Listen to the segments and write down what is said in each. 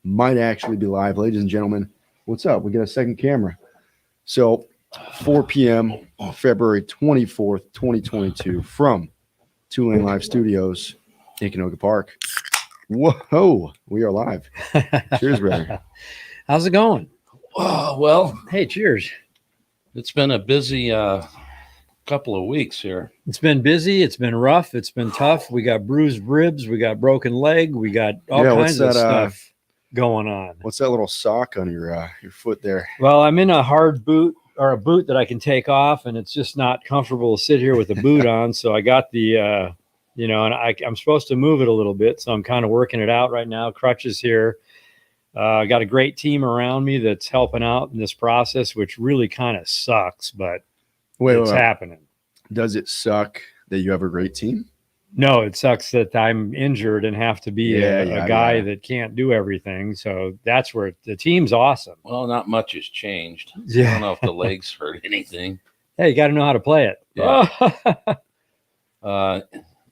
might actually be live. Ladies and gentlemen, what's up? We got a second camera. So, 4 p.m., February 24th, 2022, from Two Lane Live Studios in Canoga Park. Whoa, we are live. Cheers, brother. How's it going? Well, Hey, cheers. it's been a busy couple of weeks here. It's been busy. It's been rough. It's been tough. We got bruised ribs. We got broken leg. We got all kinds of stuff going on. What's that little sock on your foot there? Well, I'm in a hard boot or a boot that I can take off, and it's just not comfortable to sit here with a boot on. So I got the, and I'm supposed to move it a little bit. So I'm kind of working it out right now. Crutches here. I got a great team around me that's helping out in this process, which really kind of sucks, but it's happening. Does it suck that you have a great team? No, it sucks that I'm injured and have to be a guy that can't do everything. So that's where the team's awesome. Well, not much has changed. Yeah. I don't know if the legs hurt anything. Hey, you got to know how to play it.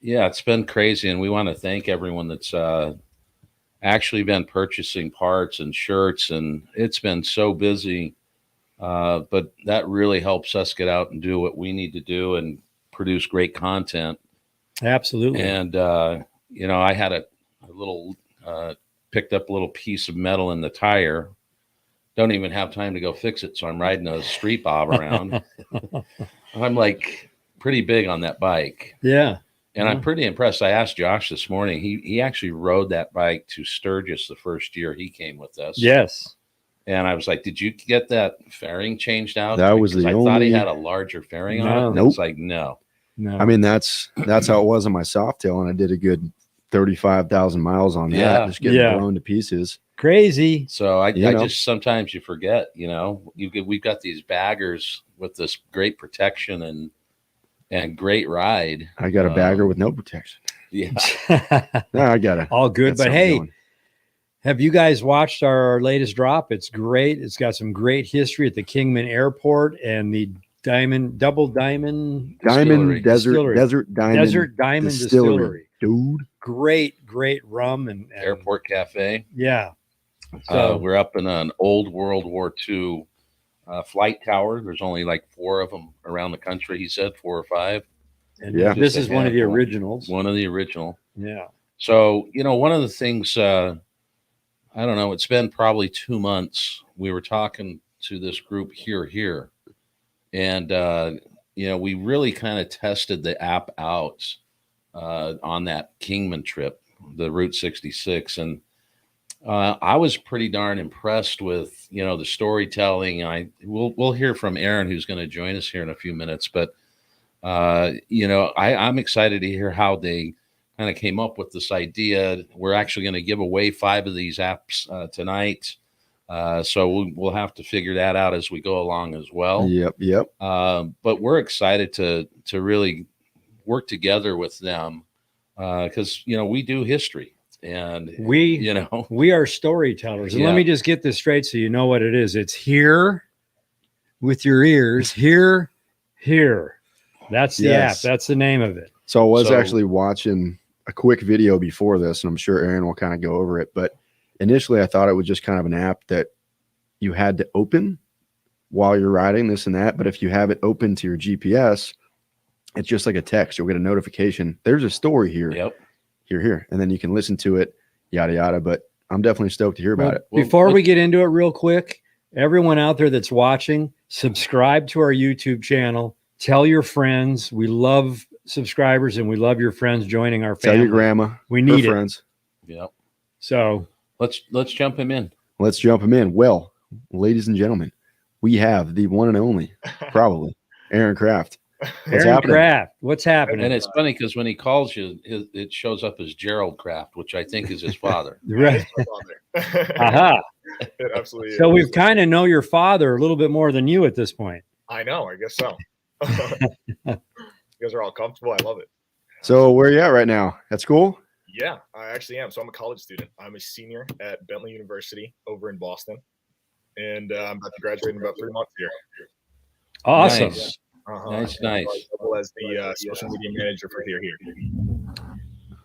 Yeah, it's been crazy, and we want to thank everyone that's actually been purchasing parts and shirts, and it's been so busy. But that really helps us get out and do what we need to do and produce great content. Absolutely. And, I had a little, picked up a little piece of metal in the tire. Don't even have time to go fix it. So I'm riding a street bob around. I'm like pretty big on that bike. Yeah. And I'm pretty impressed. I asked Josh this morning, he actually rode that bike to Sturgis the first year he came with us. Yes. And I was like, did you get that fairing changed out? That was because the I only... thought he had a larger fairing on it. Nope. It's like, no. I mean, that's how it was on my Softail, and I did a good 35,000 miles on that, just getting blown to pieces. Crazy. So I just sometimes you forget, we've got these baggers with this great protection and great ride. I got a bagger with no protection. Yeah. No, I got it. All good. But hey, have you guys watched our latest drop? It's great. It's got some great history at the Kingman Airport and the Desert Diamond Distillery. Dude. Great rum and Airport Cafe. Yeah. So we're up in an old World War II flight tower. There's only like 4 of them around the country, he said, 4 or 5. And this is one of the originals. One of the original. Yeah. So, one of the things, I don't know, it's been probably 2 months. We were talking to this group HearHere. And, we really kind of tested the app out on that Kingman trip, the Route 66. And I was pretty darn impressed with, the storytelling. We'll hear from Aren, who's going to join us here in a few minutes. But, I'm excited to hear how they kind of came up with this idea. We're actually going to give away 5 of these apps tonight. So we'll have to figure that out as we go along as well. Yep. But we're excited to really work together with them because, we do history. And we are storytellers. And let me just get this straight so you know what it is. It's here with your ears. Here. That's the app. That's the name of it. So I was actually watching a quick video before this, and I'm sure Aren will kind of go over it. But initially, I thought it was just kind of an app that you had to open while you're riding this and that. But if you have it open to your GPS, it's just like a text. You'll get a notification. There's a story here. Yep. Here. And then you can listen to it, yada, yada. But I'm definitely stoked to hear about it. Before we get into it real quick, everyone out there that's watching, subscribe to our YouTube channel. Tell your friends. We love subscribers and we love your friends joining our family. Tell your grandma. We need friends. Yep. So let's jump him in. Well, ladies and gentlemen, we have the one and only, probably, Aren Craft. What's happening? And it's funny because when he calls you, it shows up as Gerald Craft, which I think is his father. Right. Aha. It absolutely is. So we've kind of know your father a little bit more than you at this point. I know. I guess so. You guys are all comfortable. I love it. So where are you at right now? At school? Yeah, I actually am. So I'm a college student. I'm a senior at Bentley University over in Boston. And I'm about to graduate in about 3 months here. Awesome. Nice. Nice. As the social media manager for HearHere.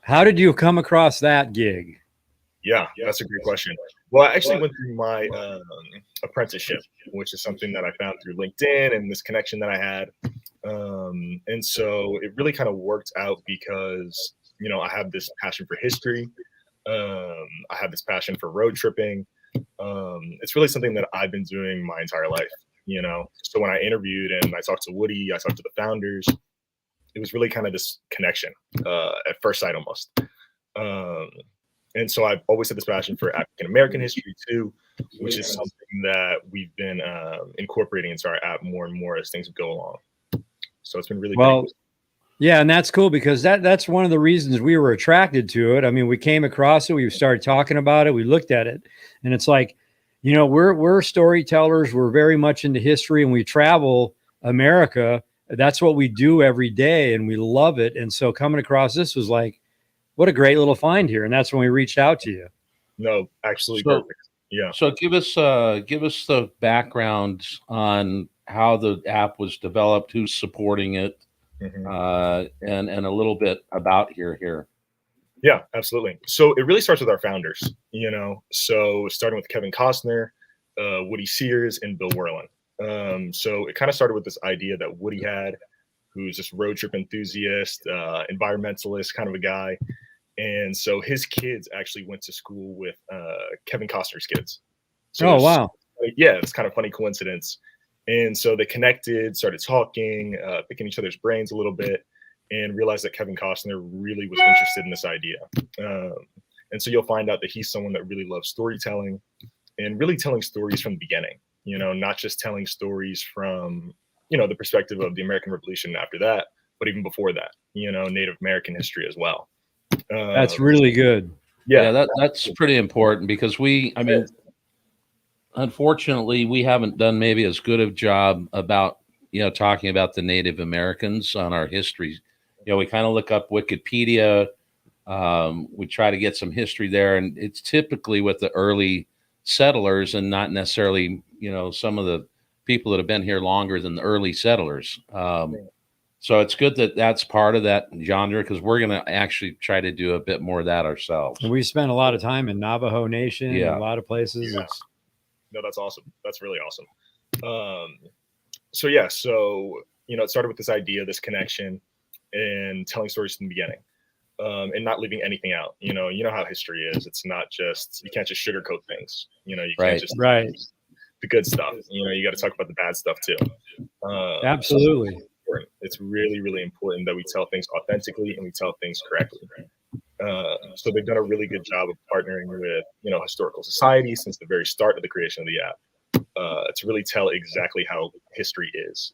How did you come across that gig? Yeah, that's a great question. Well, I actually went through my apprenticeship, which is something that I found through LinkedIn and this connection that I had. And so it really kind of worked out because, I have this passion for history. I have this passion for road tripping. It's really something that I've been doing my entire life. So when I interviewed and I talked to Woody, I talked to the founders, it was really kind of this connection at first sight almost. Um, and so I've always had this passion for African American history too, which is something that we've been incorporating into our app more and more as things go along. So it's been really Well, pretty cool. yeah, and that's cool because that's one of the reasons we were attracted to it. I mean, we came across it, we started talking about it, we looked at it, and it's like, we're storytellers, we're very much into history, and we travel America. That's what we do every day, and we love it. And so coming across this was like, what a great little find here, and that's when we reached out to you. No, actually So- perfect. Yeah. So give us the background on how the app was developed, who's supporting it, Mhm. and a little bit about HearHere. Yeah, absolutely. So it really starts with our founders. So starting with Kevin Costner, Woody Sears, and Bill Werlin. So it kind of started with this idea that Woody had, who's this road trip enthusiast, environmentalist kind of a guy. And so his kids actually went to school with Kevin Costner's kids. So Oh, wow. yeah, it's kind of funny coincidence. And so they connected, started talking, picking each other's brains a little bit, and realized that Kevin Costner really was interested in this idea. Um, and so you'll find out that he's someone that really loves storytelling and really telling stories from the beginning, not just telling stories from, the perspective of the American Revolution after that, but even before that, Native American history as well. That's really good. Yeah. That's pretty important because unfortunately, we haven't done maybe as good a job about talking about the Native Americans on our history. We kind of look up Wikipedia. We try to get some history there, and it's typically with the early settlers and not necessarily some of the people that have been here longer than the early settlers. So it's good that that's part of that genre because we're going to actually try to do a bit more of that ourselves. And we spent a lot of time in Navajo Nation, Yeah. and a lot of places. Yeah. No, that's awesome. That's really awesome. So yeah, it started with this idea, this connection, and telling stories from the beginning, and not leaving anything out. You know how history is. It's not just, you can't just sugarcoat things. You can't Right. just Right. the good stuff. You got to talk about the bad stuff too. Absolutely. It's really, really important that we tell things authentically and we tell things correctly. So they've done a really good job of partnering with, historical societies since the very start of the creation of the app, to really tell exactly how history is,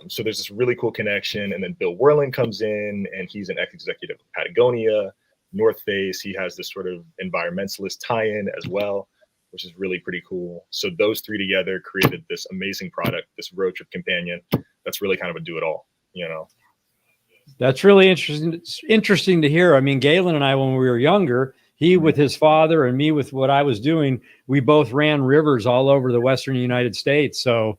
So there's this really cool connection. And then Bill Werlin comes in and he's an ex-executive of Patagonia, North Face. He has this sort of environmentalist tie-in as well, which is really pretty cool. So those three together created this amazing product, this road trip companion that's really kind of a do-it-all, That's really interesting. It's interesting to hear. I mean, Galen and I, when we were younger, he with his father and me with what I was doing, we both ran rivers all over the Western United States. So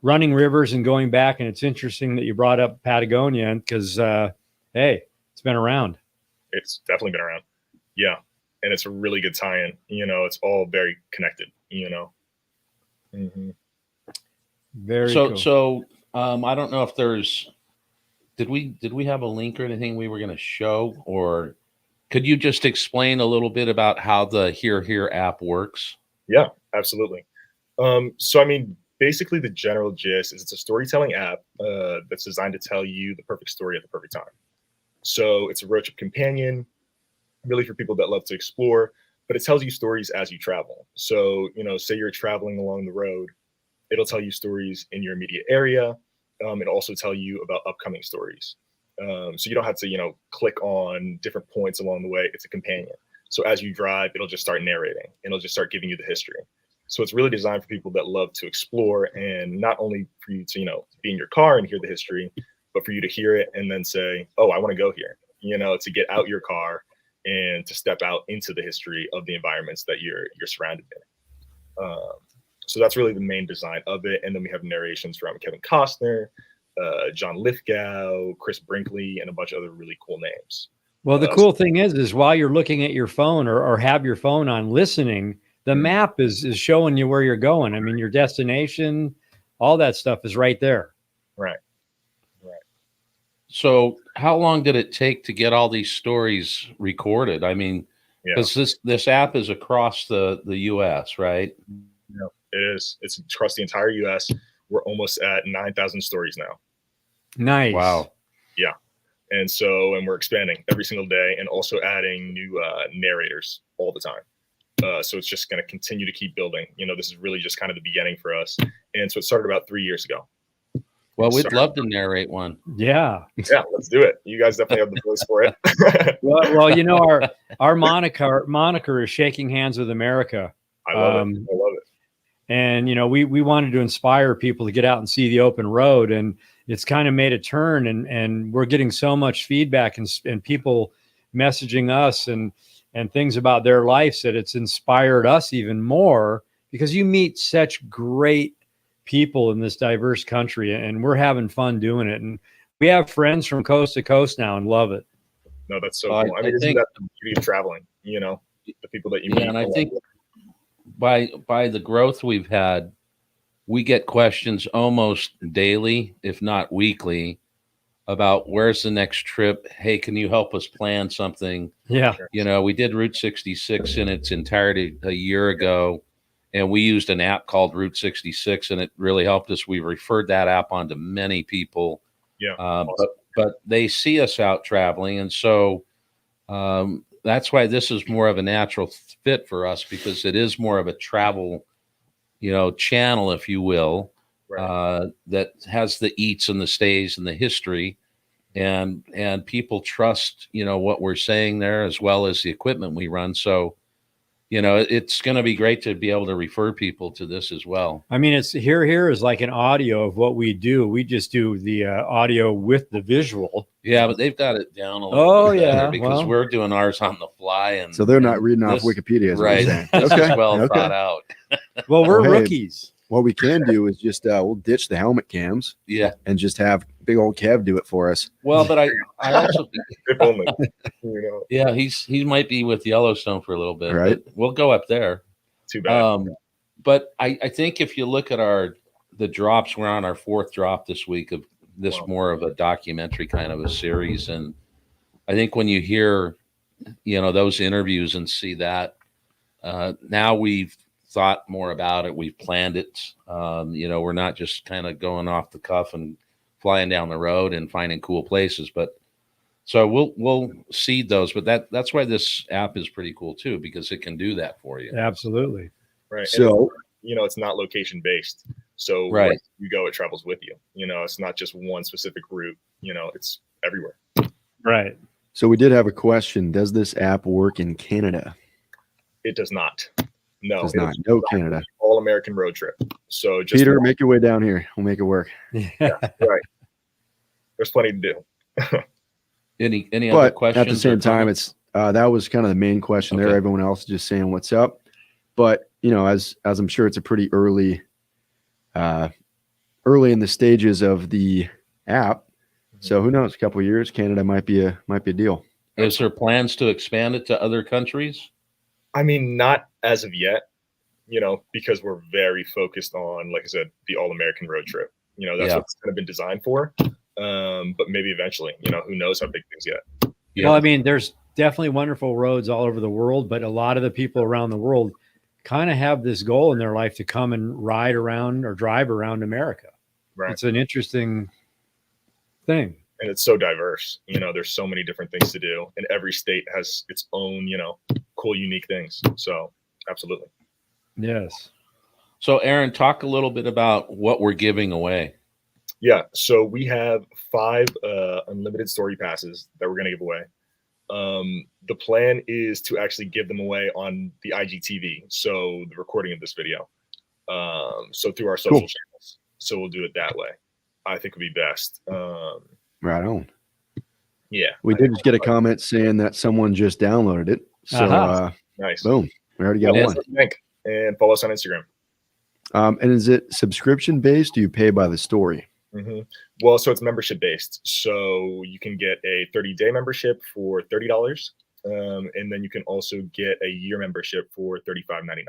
running rivers and going back. And it's interesting that you brought up Patagonia because, hey, it's been around. It's definitely been around. Yeah. And it's a really good tie-in. It's all very connected, Mm-hmm. Very cool. So I don't know if there's, did we have a link or anything we were going to show, or could you just explain a little bit about how the HearHere app works? Yeah, absolutely. Basically the general gist is it's a storytelling app that's designed to tell you the perfect story at the perfect time. So it's a road trip companion, really for people that love to explore, but it tells you stories as you travel. So, say you're traveling along the road, it'll tell you stories in your immediate area. It'll also tell you about upcoming stories. So you don't have to, click on different points along the way. It's a companion. So as you drive, it'll just start narrating and it'll just start giving you the history. So it's really designed for people that love to explore, and not only for you to, be in your car and hear the history, but for you to hear it and then say, oh, I want to go here, to get out your car and to step out into the history of the environments that you're surrounded in. So that's really the main design of it. And then we have narrations from Kevin Costner, John Lithgow, Chris Brinkley, and a bunch of other really cool names. Well, the cool thing is while you're looking at your phone or have your phone on listening, the map is showing you where you're going. I mean, your destination, all that stuff is right there. Right. So how long did it take to get all these stories recorded? I mean, because this app is across the US, right? No, it is. It's across the entire US. We're almost at 9,000 stories now. Nice. Wow. Yeah. And we're expanding every single day and also adding new narrators all the time. So it's just going to continue to keep building. This is really just kind of the beginning for us. And so it started about 3 years ago. Well, we'd love to narrate one. Yeah. Yeah, let's do it. You guys definitely have the voice for it. well, our moniker is Shaking Hands with America. I love it. And, we wanted to inspire people to get out and see the open road. And it's kind of made a turn. And we're getting so much feedback and people messaging us and things about their lives that it's inspired us even more, because you meet such great people in this diverse country, and we're having fun doing it. And we have friends from coast to coast now and love it. No, that's so cool. I mean, isn't that the beauty of traveling? The people that you meet. And I think by the growth we've had, we get questions almost daily, if not weekly, about where's the next trip. Hey, can you help us plan something? Yeah. We did Route 66 in its entirety a year ago, and we used an app called Route 66, and it really helped us. We referred that app on to many people. Yeah. Awesome. But they see us out traveling, and so that's why this is more of a natural fit for us, because it is more of a travel, channel, if you will, right. That has the eats and the stays and the history, and people trust, what we're saying there, as well as the equipment we run. So, it's going to be great to be able to refer people to this as well. I mean, HearHere is like an audio of what we do. We just do the audio with the visual. Yeah, but they've got it down a little bit better, because we're doing ours on the fly, and so they're not reading off Wikipedia, right? This is well thought out. Well, we're rookies. What we can do is just we'll ditch the helmet cams, and just have big old Kev do it for us. Well, but I also if only, yeah, he might be with Yellowstone for a little bit, right? We'll go up there. Too bad. But I think if you look at the drops, we're on our 4th drop this week of this more of a documentary kind of a series, and I think when you hear, those interviews and see that, now we've thought more about it. We've planned it. We're not just kind of going off the cuff and flying down the road and finding cool places, but so we'll seed those. But that's why this app is pretty cool too, because it can do that for you. Absolutely. Right. So, it's not location based. So right. Where you go, it travels with you. It's not just one specific route, it's everywhere. Right. So we did have a question. Does this app work in Canada? It does not. No, it does not. No Canada. All American road trip. So just Peter, make your way down here. We'll make it work. Yeah, right. There's plenty to do. Any other questions? At the same time, it's that was kind of the main question there. Everyone else is just saying what's up. But as I'm sure it's a pretty early in the stages of the app. So who knows? A couple of years, Canada might be a deal. Is there plans to expand it to other countries? I mean, not as of yet, because we're very focused on, like I said, the all-American road trip. That's what it's kind of been designed for. But maybe eventually, who knows how big things get. Yeah. Well, I mean, there's definitely wonderful roads all over the world, but a lot of the people around the world kind of have this goal in their life to come and ride around or drive around America. Right. It's an interesting thing. And it's so diverse. There's so many different things to do, and every state has its own, cool, unique things. So absolutely. Yes. So Aren, talk a little bit about what we're giving away. Yeah. So we have 5 unlimited story passes that we're going to give away. The plan is to actually give them away on the IGTV. So the recording of this video. So through our social channels. So we'll do it that way. I think would be best. Right on. Yeah. We did just get a comment saying that someone just downloaded it. So nice. Boom. We already got one. Link and follow us on Instagram. And is it subscription based? Do you pay by the story? hmm Well, so it's membership based. So you can get a 30-day membership for $30, and then you can also get a year membership for $35.99.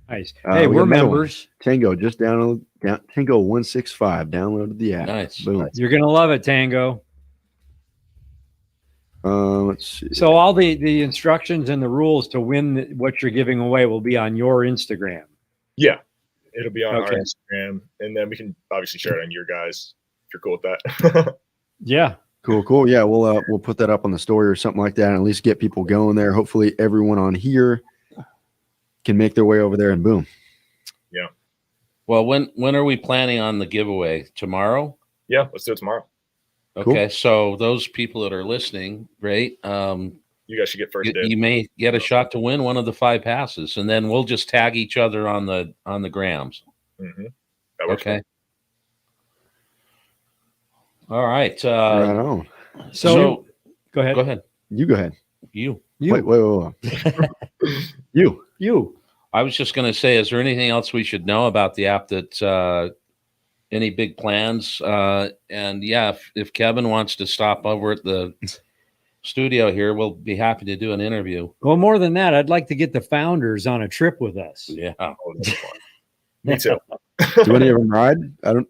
Nice. Hey, we got we're another one. members. Tango just Tango 165 downloaded the app. Nice. Boom. You're gonna love it, Tango. Let's see. So all the instructions and the rules to win what you're giving away will be on your Instagram. Yeah, it'll be on our Okay. Instagram, and then we can obviously share it on your guys if you're cool with that. Yeah. Cool. Yeah, we'll put that up on the story or something like that, and at least get people going there. Hopefully, everyone on here can make their way over there, and boom. Yeah. Well, when are we planning on the giveaway? Tomorrow? Yeah, let's do it tomorrow. Okay, so those people that are listening, right? You guys should get first dibs. You may get a shot to win one of the 5 passes, and then we'll just tag each other on the grams. Mm-hmm. That works. Okay. All right. Right on. So go ahead. Go ahead. You go ahead. You. Wait. You. I was just going to say, is there anything else we should know about the app that any big plans? And yeah, if Kevin wants to stop over at the studio here, we'll be happy to do an interview. Well, more than that, I'd like to get the founders on a trip with us. Yeah. Oh, that's fun. Me too. Do any of them ride? I don't.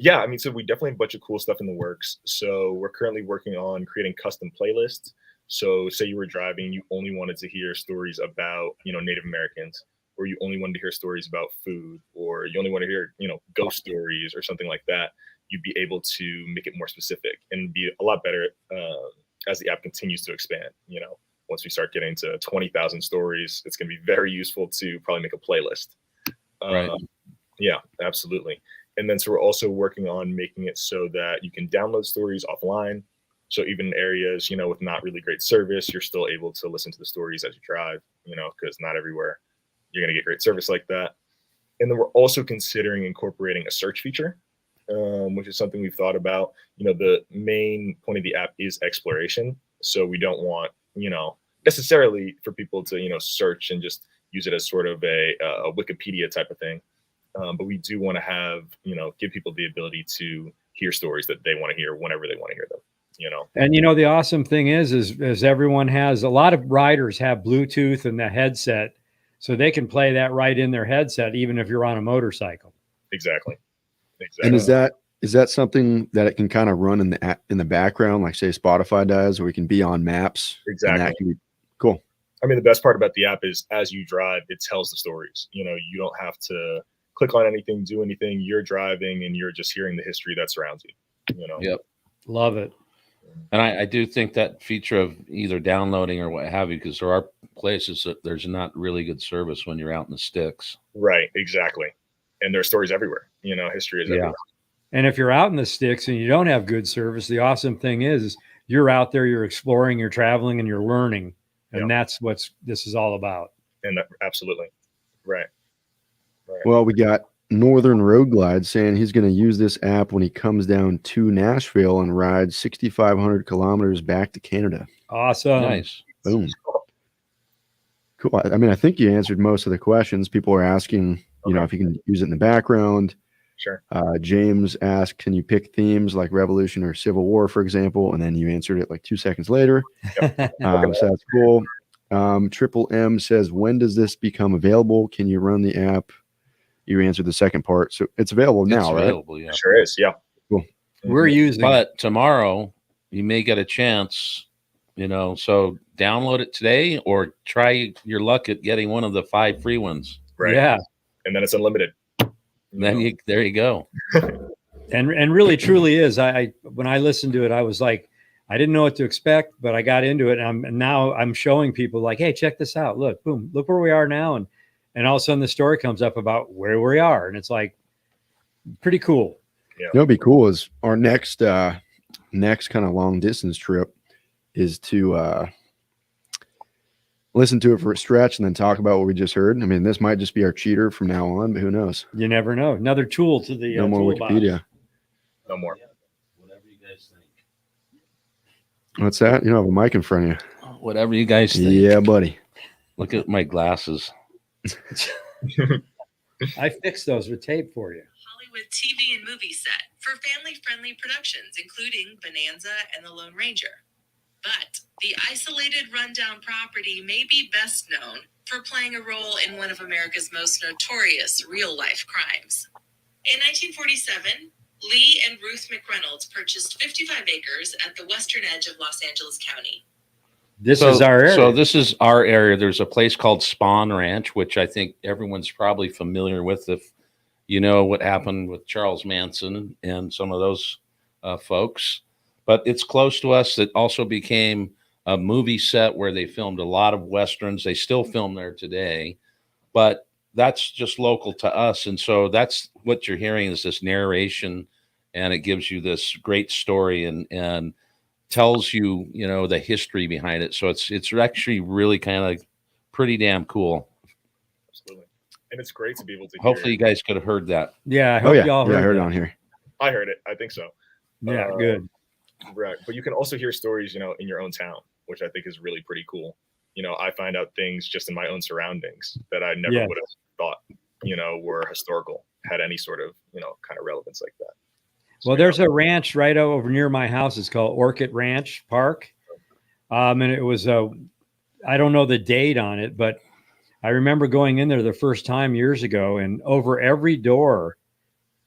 Yeah, I mean, so we definitely have a bunch of cool stuff in the works. So we're currently working on creating custom playlists. So say you were driving, you only wanted to hear stories about, Native Americans, or you only wanted to hear stories about food, or you only want to hear, ghost stories or something like that. You'd be able to make it more specific and be a lot better as the app continues to expand. Once we start getting to 20,000 stories, it's going to be very useful to probably make a playlist. Right. Yeah, absolutely. And then so we're also working on making it so that you can download stories offline. So even in areas, with not really great service, you're still able to listen to the stories as you drive, because not everywhere you're going to get great service like that. And then we're also considering incorporating a search feature, which is something we've thought about. The main point of the app is exploration. So we don't want, necessarily for people to, search and just use it as sort of a Wikipedia type of thing. But we do want to have, give people the ability to hear stories that they want to hear whenever they want to hear them, And the awesome thing is everyone has, a lot of riders have Bluetooth in the headset, so they can play that right in their headset, even if you're on a motorcycle. Exactly. And is that something that it can kind of run in the background, like say Spotify does, or we can be on maps? Exactly. And that can be cool. I mean, the best part about the app is as you drive, it tells the stories. You don't have to click on anything, do anything. You're driving and you're just hearing the history that surrounds you. Yep. Love it. And I do think that feature of either downloading or what have you, because there are places that there's not really good service when you're out in the sticks. Right. Exactly. And there are stories everywhere. History is everywhere. And if you're out in the sticks and you don't have good service, the awesome thing is you're out there, you're exploring, you're traveling, and you're learning. And that's what this is all about. And absolutely. Right. Well, we got Northern Road Glide saying he's going to use this app when he comes down to Nashville and rides 6,500 kilometers back to Canada. Awesome. Nice. Boom. Cool. I mean, I think you answered most of the questions. People are asking, if you can use it in the background. Sure. James asked, can you pick themes like Revolution or Civil War, for example? And then you answered it like 2 seconds later. So that's cool. Triple M says, when does this become available? Can you run the app? You answered the second part. So it's available now, It's right? available, yeah. Sure is. Yeah. Cool. We're using it. But tomorrow you may get a chance, so download it today or try your luck at getting one of the 5 free ones. Right. Yeah. And then it's unlimited. Then there you go. And really truly is. I when I listened to it, I was like, I didn't know what to expect, but I got into it. And now I'm showing people like, hey, check this out. Look, boom, look where we are now. And all of a sudden the story comes up about where we are. And it's like pretty cool. Yeah. What'd be cool is our next kind of long distance trip is to listen to it for a stretch and then talk about what we just heard. I mean, this might just be our cheater from now on, but who knows? You never know. Another tool to the No more toolbox. Wikipedia. No more. Whatever you guys think. What's that? You don't have a mic in front of you. Whatever you guys think. Yeah, buddy. Look at my glasses. I fixed those with tape for you. with TV and movie set for family-friendly productions, including Bonanza and The Lone Ranger. But the isolated rundown property may be best known for playing a role in one of America's most notorious real-life crimes. In 1947, Lee and Ruth McReynolds purchased 55 acres at the western edge of Los Angeles County. This is our area. So this is our area. There's a place called Spawn Ranch, which I think everyone's probably familiar with if you know what happened with Charles Manson and some of those folks. But it's close to us. It also became a movie set where they filmed a lot of Westerns. They still film there today, but that's just local to us. And so that's what you're hearing is this narration, and it gives you this great story and tells you, you know, the history behind it. So it's actually really kind of pretty damn cool. Absolutely. And it's great to be able to Hopefully you guys could have heard that. Yeah, I hope y'all heard, I heard that. it on here. I heard it. I think so. Yeah, good. Right. But you can also hear stories, you know, in your own town, which I think is really pretty cool. You know, I find out things just in my own surroundings that I never would have thought, you know, were historical, had any sort of, you know, kind of relevance like that. Well, there's a ranch right over near my house. It's called Orchid Ranch Park. And it was I don't know the date on it, but I remember going in there the first time years ago, and over every door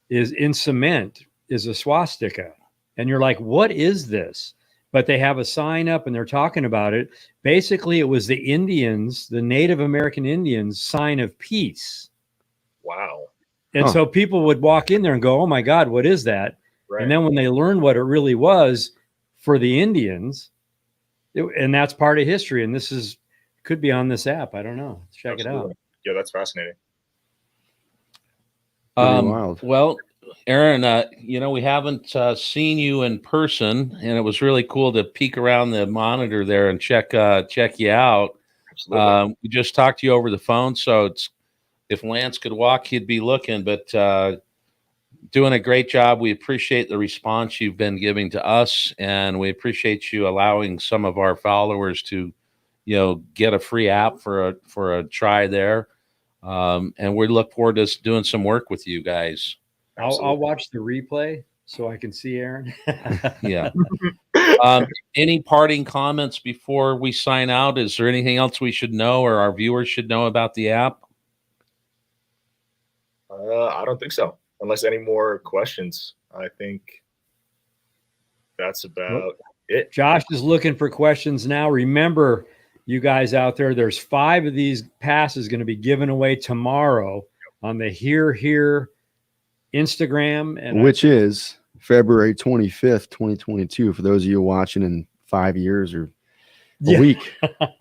is in cement is a swastika. And you're like, what is this? But they have a sign up and they're talking about it. Basically, it was the Indians, the Native American Indians' sign of peace. Wow. And so people would walk in there and go, oh my God, what is that? Right. And then when they learned what it really was for the Indians, and that's part of history. And this could be on this app. I don't know. Check it out. Yeah, that's fascinating. Wild. Well, Aren, you know, we haven't seen you in person, and it was really cool to peek around the monitor there and check you out. Absolutely. We just talked to you over the phone, so if Lance could walk, he'd be looking, but doing a great job. We appreciate the response you've been giving to us, and we appreciate you allowing some of our followers to, you know, get a free app for a try there. And we look forward to doing some work with you guys. I'll watch the replay so I can see Aren. Yeah. Any parting comments before we sign out? Is there anything else we should know or our viewers should know about the app? I don't think so. Unless any more questions, I think that's about it. Josh is looking for questions now. Remember, you guys out there, there's 5 of these passes going to be given away tomorrow on the HearHere Instagram, and which is February 25th, 2022. For those of you watching in 5 years or a week,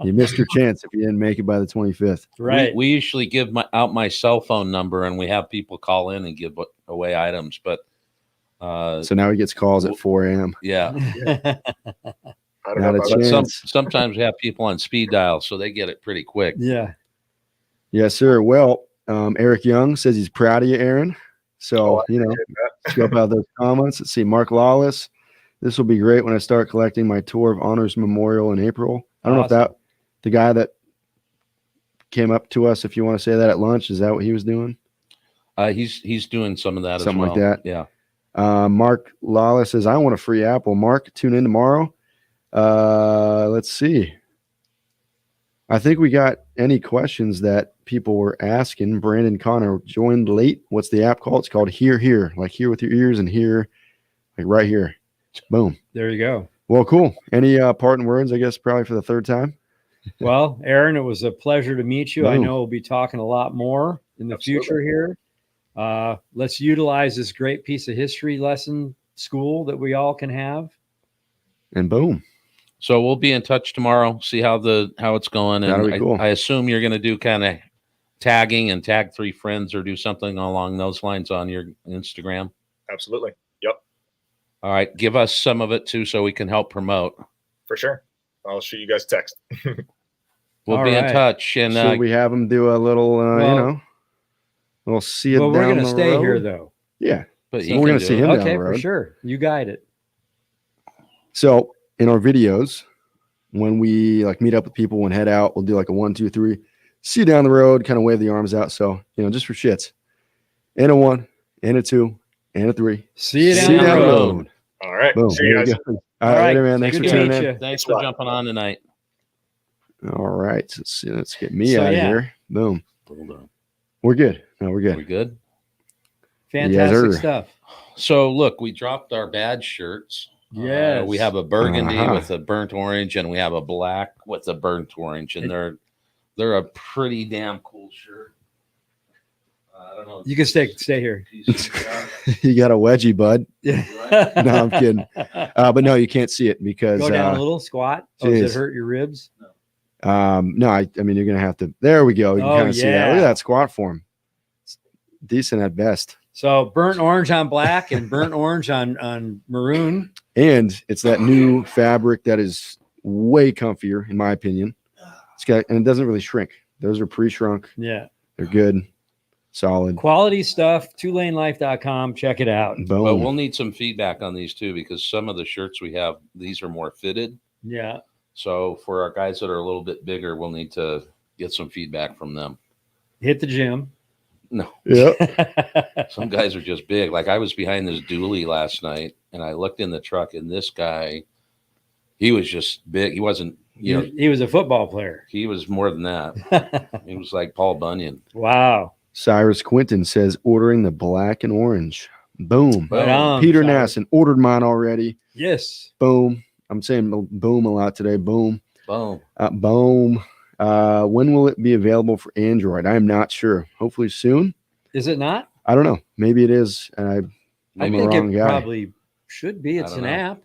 you missed your chance if you didn't make it by the 25th. Right. We usually give out my cell phone number, and we have people call in and give away items. But so now he gets calls at 4 a.m. Yeah. I don't Not know a about chance. Sometimes we have people on speed dial, so they get it pretty quick. Yeah. Yes, sir. Well, Eric Young says he's proud of you, Aren. So, you know, scope out those comments. Let's see. Mark Lawless. This will be great when I start collecting my Tour of Honors Memorial in April. I don't know if the guy that came up to us, if you want to say that at lunch, is that what he was doing? He's doing some of that Something as well. like that. Yeah. Mark Lawless says, I want a free Apple. Mark, tune in tomorrow. Let's see. I think we got any questions that people were asking. Brandon Connor joined late. What's the app called? It's called HearHere, like hear with your ears and hear, like right here. Boom. There you go. Well, cool. Any parting words, I guess, probably for the 3rd time? Well, Aren, it was a pleasure to meet you. Boom. I know we'll be talking a lot more in the future here. Let's utilize this great piece of history lesson school that we all can have. And boom. So we'll be in touch tomorrow, see how it's going. That'll be And cool. I assume you're going to do kind of tagging and tag 3 friends or do something along those lines on your Instagram. Absolutely. Yep. All right. Give us some of it too, so we can help promote. For sure. I'll shoot you guys a text. We'll be in touch. And should we have them do a little, you know, we'll see it down we're going to the stay road? here though. Yeah. But So we're going to see him down Okay, the road. for sure. You guide it. So in our videos, when we like meet up with people and head out, we'll do like a 1, 2, 3, see you down the road, kind of wave the arms out. So, you know, just for shits. And a 1, and a 2, and a 3. See you down, See you the down the road. road. All right. Boom. See you There guys. we go. All All right, right. later, man. Thanks Good for to tuning meet in. you. Thanks Thanks a for lot. jumping on tonight. All right. Let's see. Let's get me So, out of yeah. here. Boom. Hold on. We're good. No, we're Are good. we good? Fantastic sir. stuff. So look, we dropped our badge shirts. Yes. We have a burgundy Uh-huh. with a burnt orange, and we have a black with a burnt orange, and they're a pretty damn cool shirt. I don't know. You can stay here. You got a wedgie, bud. Yeah. No, I'm kidding. But no, you can't see it because Go down a little, squat. Oh, does geez. it hurt your ribs? no, I mean you're gonna have to. There we go. You can Oh, kind of see that. Look at yeah. that squat form. It's decent at best. So burnt orange on black and burnt orange on maroon. And it's that new fabric that is way comfier, in my opinion. It's got, and it doesn't really shrink. Those are pre-shrunk. Yeah. They're good, solid. Quality stuff. twolanelife.com. Check it out. Boom. But we'll need some feedback on these too, because some of the shirts we have, these are more fitted. Yeah. So for our guys that are a little bit bigger, we'll need to get some feedback from them. Hit the gym. No, Yep. some guys are just big. Like I was behind this dually last night, and I looked in the truck, and this guy, he was just big. He wasn't, you know, He was a football player. he was more than that. He was like Paul Bunyan. Wow. Cyrus Quinton says ordering the black and orange. Boom. Right on, Peter Cyrus. Nasson ordered mine already. Yes. Boom. I'm saying boom a lot today. Boom. Boom. Boom. When will it be available for Android? I'm not sure. Hopefully soon. Is it not? I don't know. Maybe it is. And I I'm the think wrong it guy. probably should be. It's don't an know. app.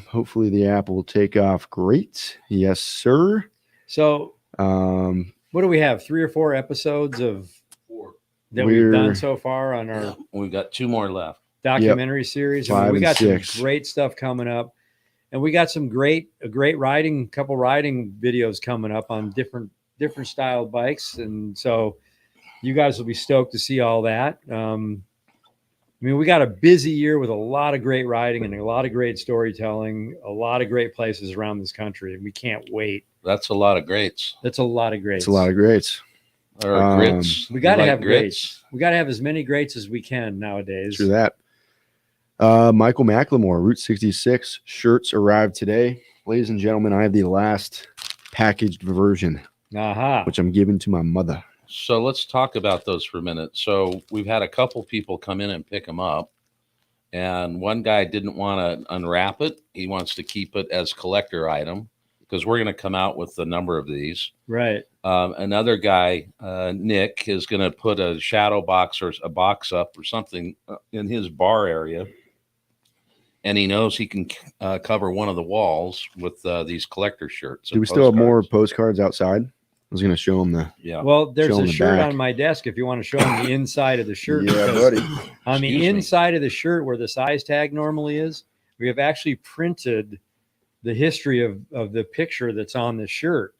Hopefully the app will take off great. Yes, sir. So Um, what do we have? 3 or 4 episodes of that we've We're- done so far on our We've got 2 more left. documentary series. I mean, 5 we and got 6. some great stuff coming up, and we got some great riding, couple riding videos coming up on different style bikes, and so you guys will be stoked to see all that. I mean, we got a busy year with a lot of great riding and a lot of great storytelling, a lot of great places around this country, and we can't wait. That's a lot of greats. That's a lot of greats. it's a lot of greats. Or grits. We got to You like have greats. We got to have as many greats as we can nowadays. Through that. Michael McLemore, Route 66 shirts arrived today. Ladies and gentlemen, I have the last packaged version, Aha. which I'm giving to my mother. So let's talk about those for a minute. So we've had a couple people come in and pick them up, and one guy didn't want to unwrap it. He wants to keep it as collector item because we're going to come out with a number of these. Right. Another guy, Nick, is going to put a shadow box or a box up or something in his bar area, and he knows he can cover one of the walls with these collector shirts. Do and we still have more postcards. postcards outside? I was going to show them the. Yeah. Well, there's Show 'em a the shirt back. on my desk if you want to show them the inside of the shirt. Yeah, because buddy. On the Excuse me. inside of the shirt where the size tag normally is, we have actually printed the history of the picture that's on the shirt.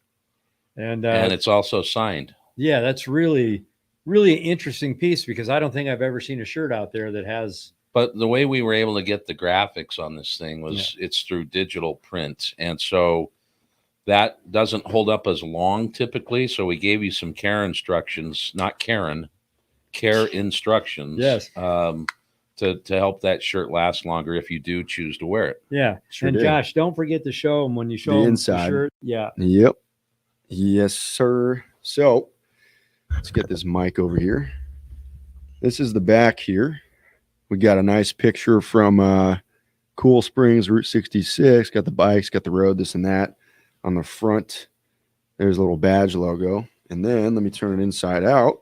And it's also signed. yeah, that's really, really interesting piece because I don't think I've ever seen a shirt out there that has. But the way we were able to get the graphics on this thing was it's through digital print. And so that doesn't hold up as long typically. So we gave you some care instructions, not Karen, care instructions. Yes. To help that shirt last longer if you do choose to wear it. Yeah. Sure and did. Josh, don't forget to show them when you show The them inside. the shirt. Yeah. Yep. Yes, sir. So let's get this mic over here. This is the back here. We got a nice picture from Cool Springs, Route 66. Got the bikes, got the road, this and that. On the front, there's a little badge logo. And then let me turn it inside out.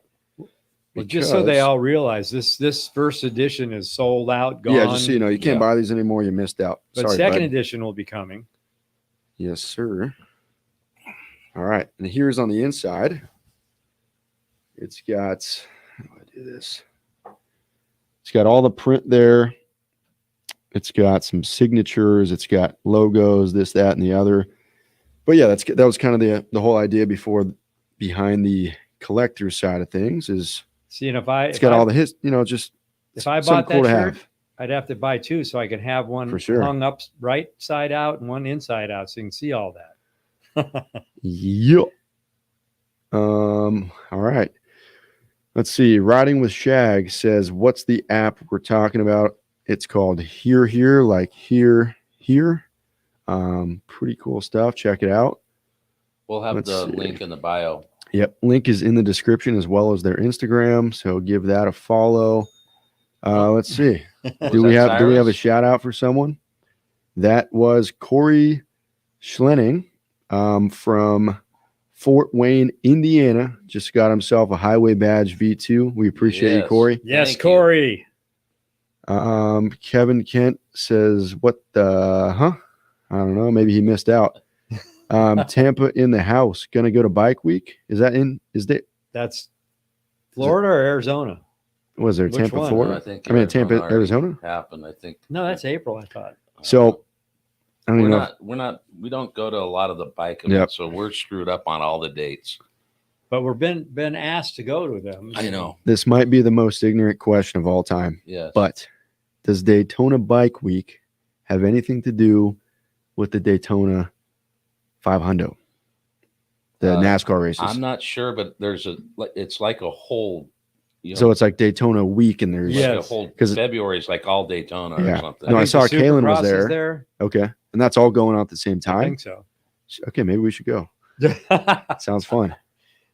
Well, just so they because- all realize this first edition is sold out, gone. Yeah, just so you know, you can't Yeah. buy these anymore. You missed out. But Sorry, second bud. edition will be coming. Yes, sir. All right. And here's on the inside. It's got, how do I do this? It's got all the print there. It's got some signatures. It's got logos, this, that, and the other. But yeah, that was kind of the whole idea behind the collector side of things is See, and it's got all the just if I something bought that cool to shirt, have. I'd have to buy 2 so I could have one For sure. hung up right side out and one inside out, so you can see all that. Yep. All right. Let's see. Riding with Shag says, "What's the app we're talking about?" It's called HearHere, like here. Pretty cool stuff. Check it out. We'll have Let's the see. link in the bio. Yep, link is in the description as well as their Instagram. So give that a follow. Let's see. Was Do we that have a Cyrus? shout out for someone? That was Corey Schlenning from Fort Wayne, Indiana. Just got himself a highway badge V2. We appreciate you, Yes. Corey. Yes, Thank you. Corey. Kevin Kent says, "What the huh?" I don't know. Maybe he missed out. Tampa in the house. Gonna go to Bike Week. Is that in? Is that That's Florida or Arizona? was there Which Tampa, one? Florida? I think I mean, Tampa, already Arizona? happened. I think. No, that's April, I thought. So I don't we're even know. not. We don't go to a lot of the bike Yep. events, so we're screwed up on all the dates. But we're been asked to go to them. I know. This might be the most ignorant question of all time, Yes. but does Daytona Bike Week have anything to do with the Daytona 500, the NASCAR races? I'm not sure, but it's like a whole. So it's like Daytona week, and there's like Yeah. a whole 'Cause- February is like all Daytona Yeah. or something. No, I think saw the Kalen was Supercross is there. there. Okay, and that's all going on at the same I time. think so. Okay, maybe we should go. Sounds fun.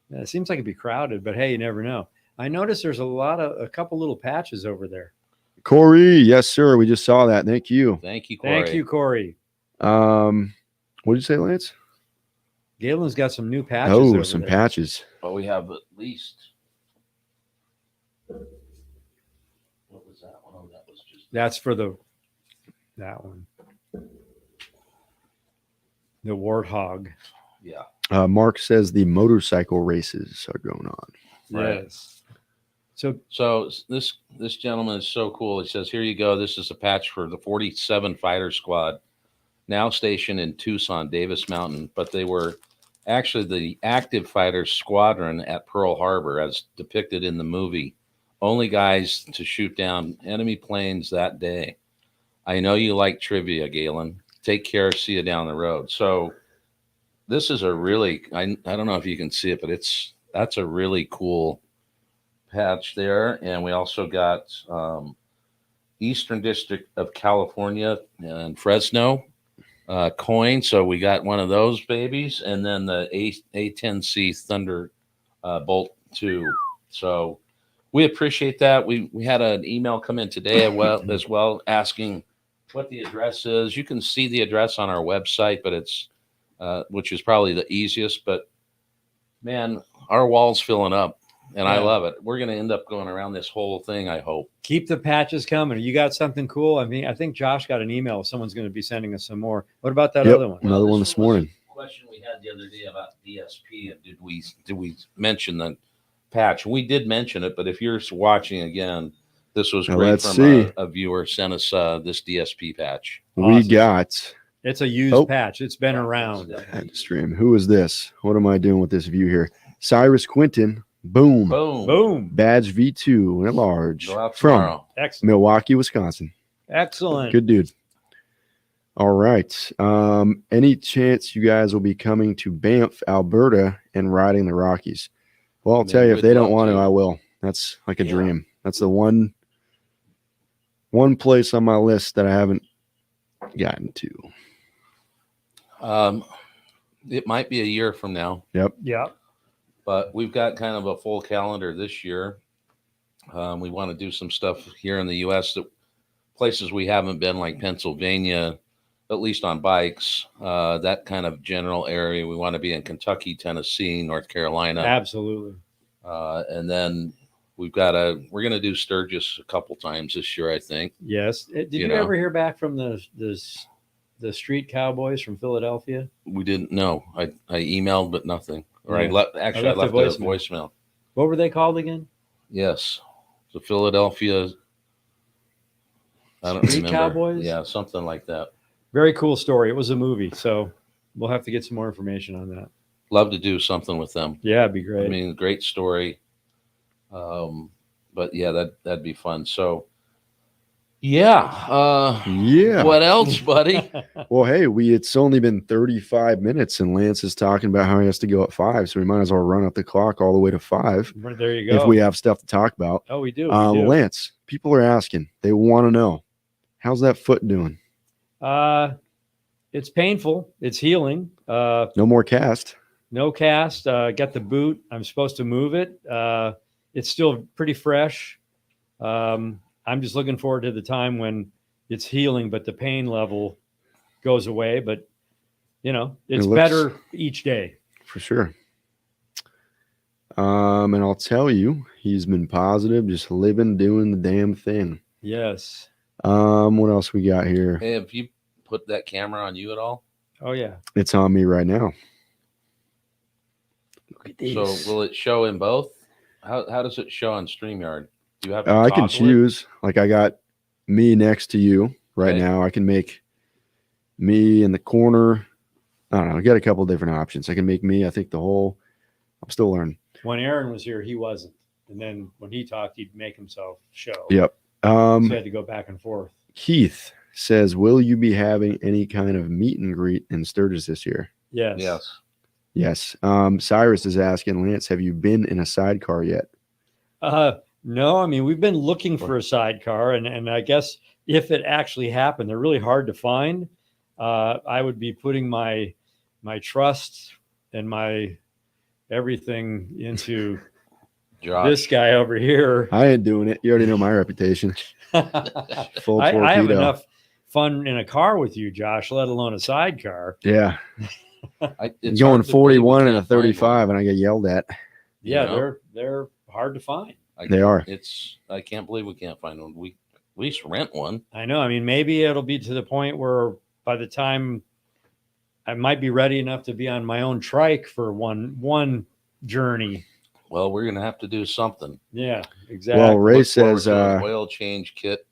Yeah, it seems like it'd be crowded, but hey, you never know. I noticed there's a couple little patches over there. Corey, yes, sir. We just saw that. Thank you. Thank you, Corey. Thank you, Corey. What did you say, Lance? Galen's got some new patches. Oh, over some there. patches. But we have at least. What was that one? Oh, that was just. That's for that one. The Warthog. Yeah. Mark says the motorcycle races are going on. Right. Yes. So So this gentleman is so cool. He says, "Here you go. This is a patch for the 47 Fighter Squad, now stationed in Tucson, Davis Mountain, but they were actually the active fighter squadron at Pearl Harbor, as depicted in the movie. Only guys to shoot down enemy planes that day. I know you like trivia, Galen. Take care. See you down the road." So this is a really, I don't know if you can see it, but that's a really cool patch there. And we also got Eastern District of California and Fresno coin. So we got one of those babies, and then the A10C Thunder Bolt 2. So we appreciate that. We had an email come in today as well asking what the address is. You can see the address on our website, but it's which is probably the easiest. But man, our wall's filling up, and I Yeah. love it. We're going to end up going around this whole thing, I hope. keep the patches coming. You got something cool? I mean, I think Josh got an email. Someone's going to be sending us some more. What about that Yep. other one? Another one this was morning. a question we had the other day about DSP, and did we mention the patch? We did mention it, but if you're watching again, this was Now great let's from see. a viewer sent us this DSP patch. We Awesome. got It's a used Oh. patch. It's been around. had to stream. Who is this? What am I doing with this view here? Cyrus Quinton. Boom. Boom. Boom. Badge V2 at large Go out from tomorrow. Excellent. Milwaukee, Wisconsin. Excellent. Good dude. All right. Any chance you guys will be coming to Banff, Alberta, and riding the Rockies? Well, I'll Man, tell you, if we'd they don't love want to, to. I will. That's like a Yeah. dream. That's the one place on my list that I haven't gotten to. It might be a year from now, Yeah. but we've got kind of a full calendar this year. We want to do some stuff here in the U.S. that places we haven't been, like Pennsylvania, at least on bikes, that kind of general area. We want to be in Kentucky, Tennessee, North Carolina. Absolutely. And then we're going to do Sturgis a couple times this year, I think. Yes. Did you know. ever hear back from the street cowboys from Philadelphia? We didn't know. I emailed, but nothing. Or Yeah. I left I a left a voicemail. What were they called again? Yes. The Philadelphia. I don't Street remember. Cowboys? Yeah, something like that. Very cool story. It was a movie, so we'll have to get some more information on that. Love to do something with them. Yeah, it'd be great. I mean, great story. But yeah, that'd be fun. So Yeah. Yeah. What else, buddy? Well, hey, it's only been 35 minutes, and Lance is talking about how he has to go at 5, so we might as well run up the clock all the way to 5 There you go. if we have stuff to talk about. Oh, we do. We do. Lance, people are asking. They want to know, how's that foot doing? It's painful. It's healing. No more cast. No cast. Got the boot. I'm supposed to move it. It's still pretty fresh. I'm just looking forward to the time when it's healing, but the pain level goes away. But, it's better each day. For sure. And I'll tell you, he's been positive, just living, doing the damn thing. Yes. What else we got here? Hey, have you put that camera on you at all? Oh, yeah. It's on me right now. Look at these. So will it show in both? How does it show on StreamYard? Do you have? I can choose. Like I got me next to you right Okay. now. I can make me in the corner. I don't know. I got a couple different options. I can make me. I think the whole. I'm still learning. When Aaron was here, he wasn't. And then when he talked, he'd make himself show. Yep. So he had to go back and forth. Keith says, "Will you be having any kind of meet and greet in Sturgis this year?" Yes. Yes. Yes. Cyrus is asking, Lance, have you been in a sidecar yet? No, I mean, we've been looking for a sidecar, and I guess if it actually happened, they're really hard to find. I would be putting my trust and my everything into Josh. this guy over here. I ain't doing it. You already know my reputation. Full I have torpedo. enough fun in a car with you, Josh, let alone a sidecar. Yeah. It's Going hard to believe 41 we and a can't find 35, and I get yelled at. Yeah, You know? they're hard to find. one. They are. I can't believe we can't find one. We at least rent one. I know. I mean, maybe it'll be to the point where by the time I might be ready enough to be on my own trike for one journey. Well, we're gonna have to do something. Yeah, exactly. Well, Ray Look forward says, to an oil change kit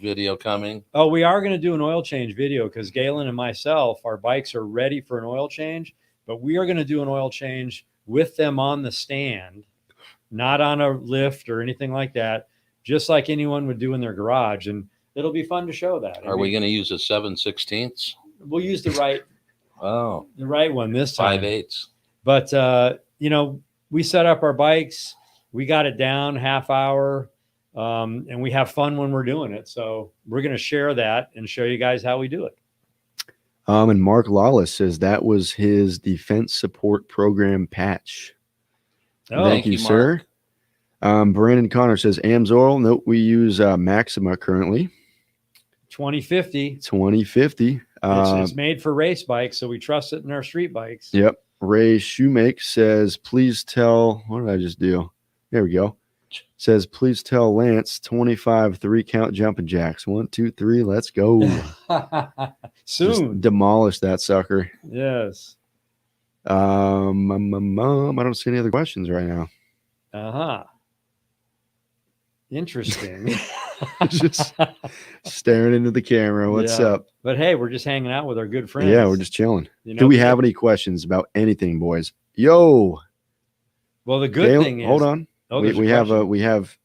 video coming. Oh, we are going to do an oil change video because Galen and myself, our bikes are ready for an oil change, but we are going to do an oil change with them on the stand, not on a lift or anything like that, just like anyone would do in their garage. And it'll be fun to show that. Are we going to use a 7/16? We'll use the right one this time. 5/8. But, we set up our bikes, we got it down half hour, and we have fun when we're doing it. So we're going to share that and show you guys how we do it. and Mark Lawless says that was his defense support program patch. Oh, Thank you, sir. Brandon Connor says, Amsoil. Nope, we use Maxima currently. 2050. 2050. It's made for race bikes, so we trust it in our street bikes. Yep. Ray Shoemake says, please tell, what did I just do? There we go. Says, please tell Lance 25 3-count jumping jacks. 1, 2, 3, let's go. Soon. Just demolish that sucker. Yes. I don't see any other questions right now. Uh-huh. Interesting. Just staring into the camera. What's Yeah. up? But hey, we're just hanging out with our good friends. Yeah, we're just chilling. You know, Do we have any questions about anything, boys? Yo. Well, the good Dale, thing is, hold on. Oh, we there's a we have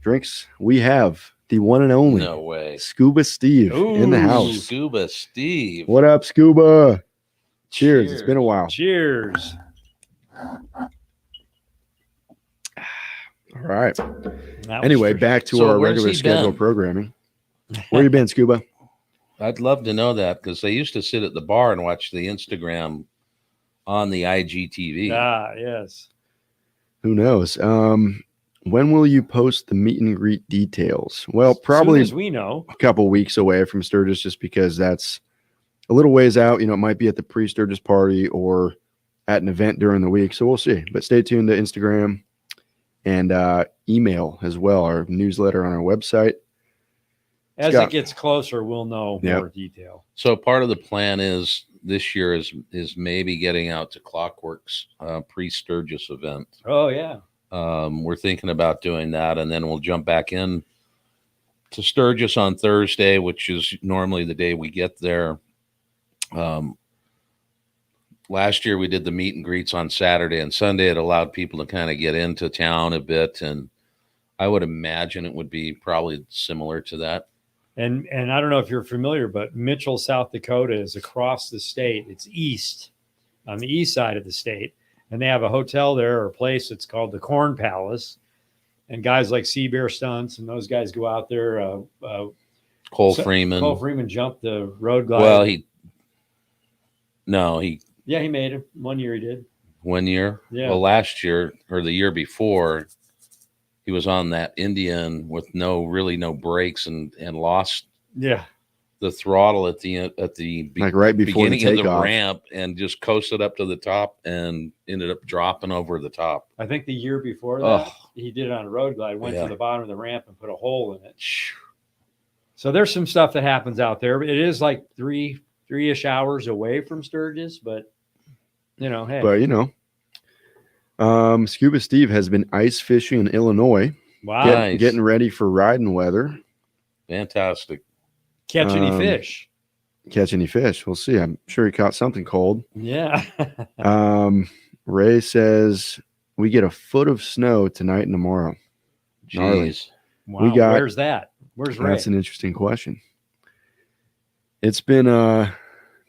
drinks. We have the one and only No way. Scuba Steve in the Ooh. house. Scuba Steve. What up, Scuba? Cheers. It's been a while. Cheers. All right. That was Anyway, for- back to So our where's regular he scheduled been? programming. Where you been, Scuba? I'd love to know that because they used to sit at the bar and watch the Instagram on the IGTV. Ah, yes. Who knows? When will you post the meet and greet details? Well, probably Soon as we know. a couple weeks away from Sturgis, just because that's a little ways out. You know, it might be at the pre-Sturgis party or at an event during the week. So we'll see. But stay tuned to Instagram and email as well. Our newsletter on our website. As Scott. it gets closer, we'll know Yep. more detail. So part of the plan is this year is maybe getting out to Clockworks pre-Sturgis event. Oh, yeah. We're thinking about doing that, and then we'll jump back in to Sturgis on Thursday, which is normally the day we get there. Last year we did the meet and greets on Saturday and Sunday. It allowed people to kind of get into town a bit, and I would imagine it would be probably similar to that. And I don't know if you're familiar, but Mitchell, South Dakota is across the state. It's east, on the east side of the state. And they have a hotel there or a place that's called the Corn Palace. And guys like Sea Bear Stunts and those guys go out there. Cole Freeman. Cole Freeman jumped the road glide. Well, he he made it. 1 year he did. 1 year. Yeah. Well, last year or the year before, he was on that Indian with no brakes and lost the throttle at the Like right before the beginning of the takeoff. ramp and just coasted up to the top and ended up dropping over the top. I think the year before that, he did it on a road glide, went Yeah. to the bottom of the ramp and put a hole in it. So there's some stuff that happens out there. It is like three-ish hours away from Sturgis, but hey. But Scuba Steve has been ice fishing in Illinois, Wow. Nice. getting ready for riding weather. Fantastic. Catch any fish. Catch any fish? We'll see. I'm sure he caught something cold. Yeah. Ray says we get a foot of snow tonight and tomorrow. Gnarly. Jeez. Wow. We got- Where's that? Where's Ray? That's an interesting question. It's been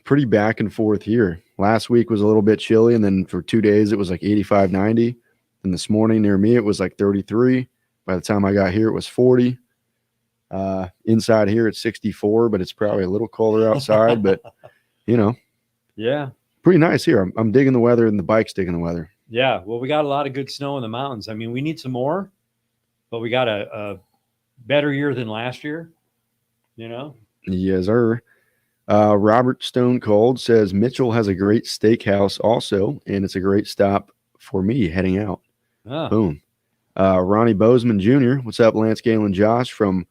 pretty back and forth here. Last week was a little bit chilly, and then for 2 days it was like 85, 90. And this morning near me it was like 33. By the time I got here it was 40. Inside here it's 64, but it's probably a little colder outside. But Yeah. pretty nice here. I'm digging the weather, and the bike's digging the weather. Yeah. Well, we got a lot of good snow in the mountains. I mean, we need some more, but we got a better year than last year. Yes, sir. Robert Stone Cold says Mitchell has a great steakhouse also, and it's a great stop for me heading out. Ah, Boom. Ronnie Bozeman Jr. What's up, Lance Galen Josh from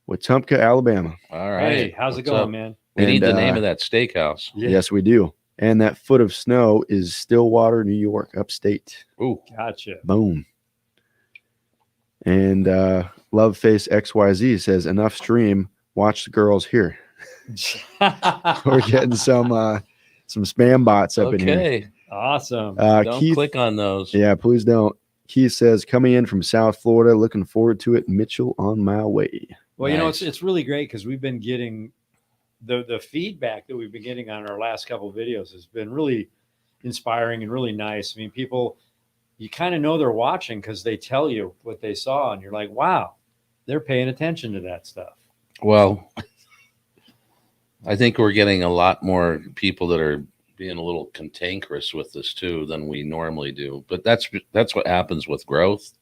Wetumpka, Alabama. All right. hey, how's it What's going, up? man? We need And, the name of that steakhouse. Yeah. Yes, we do. And that foot of snow is Stillwater, New York, upstate. Ooh. Gotcha. Boom. And Loveface XYZ says, enough stream. Watch the girls here. We're getting some spam bots up in here. Okay. Awesome. Don't Keith, click on those. yeah, please don't. Keith says, coming in from South Florida, looking forward to it. Mitchell on my way. Well, Nice. it's really great because we've been getting the feedback that we've been getting on our last couple of videos has been really inspiring and really nice. I mean, people, you kind of know they're watching because they tell you what they saw, and you're like, wow, they're paying attention to that stuff. Well, I think we're getting a lot more people that are being a little cantankerous with this too than we normally do. But that's what happens with growth.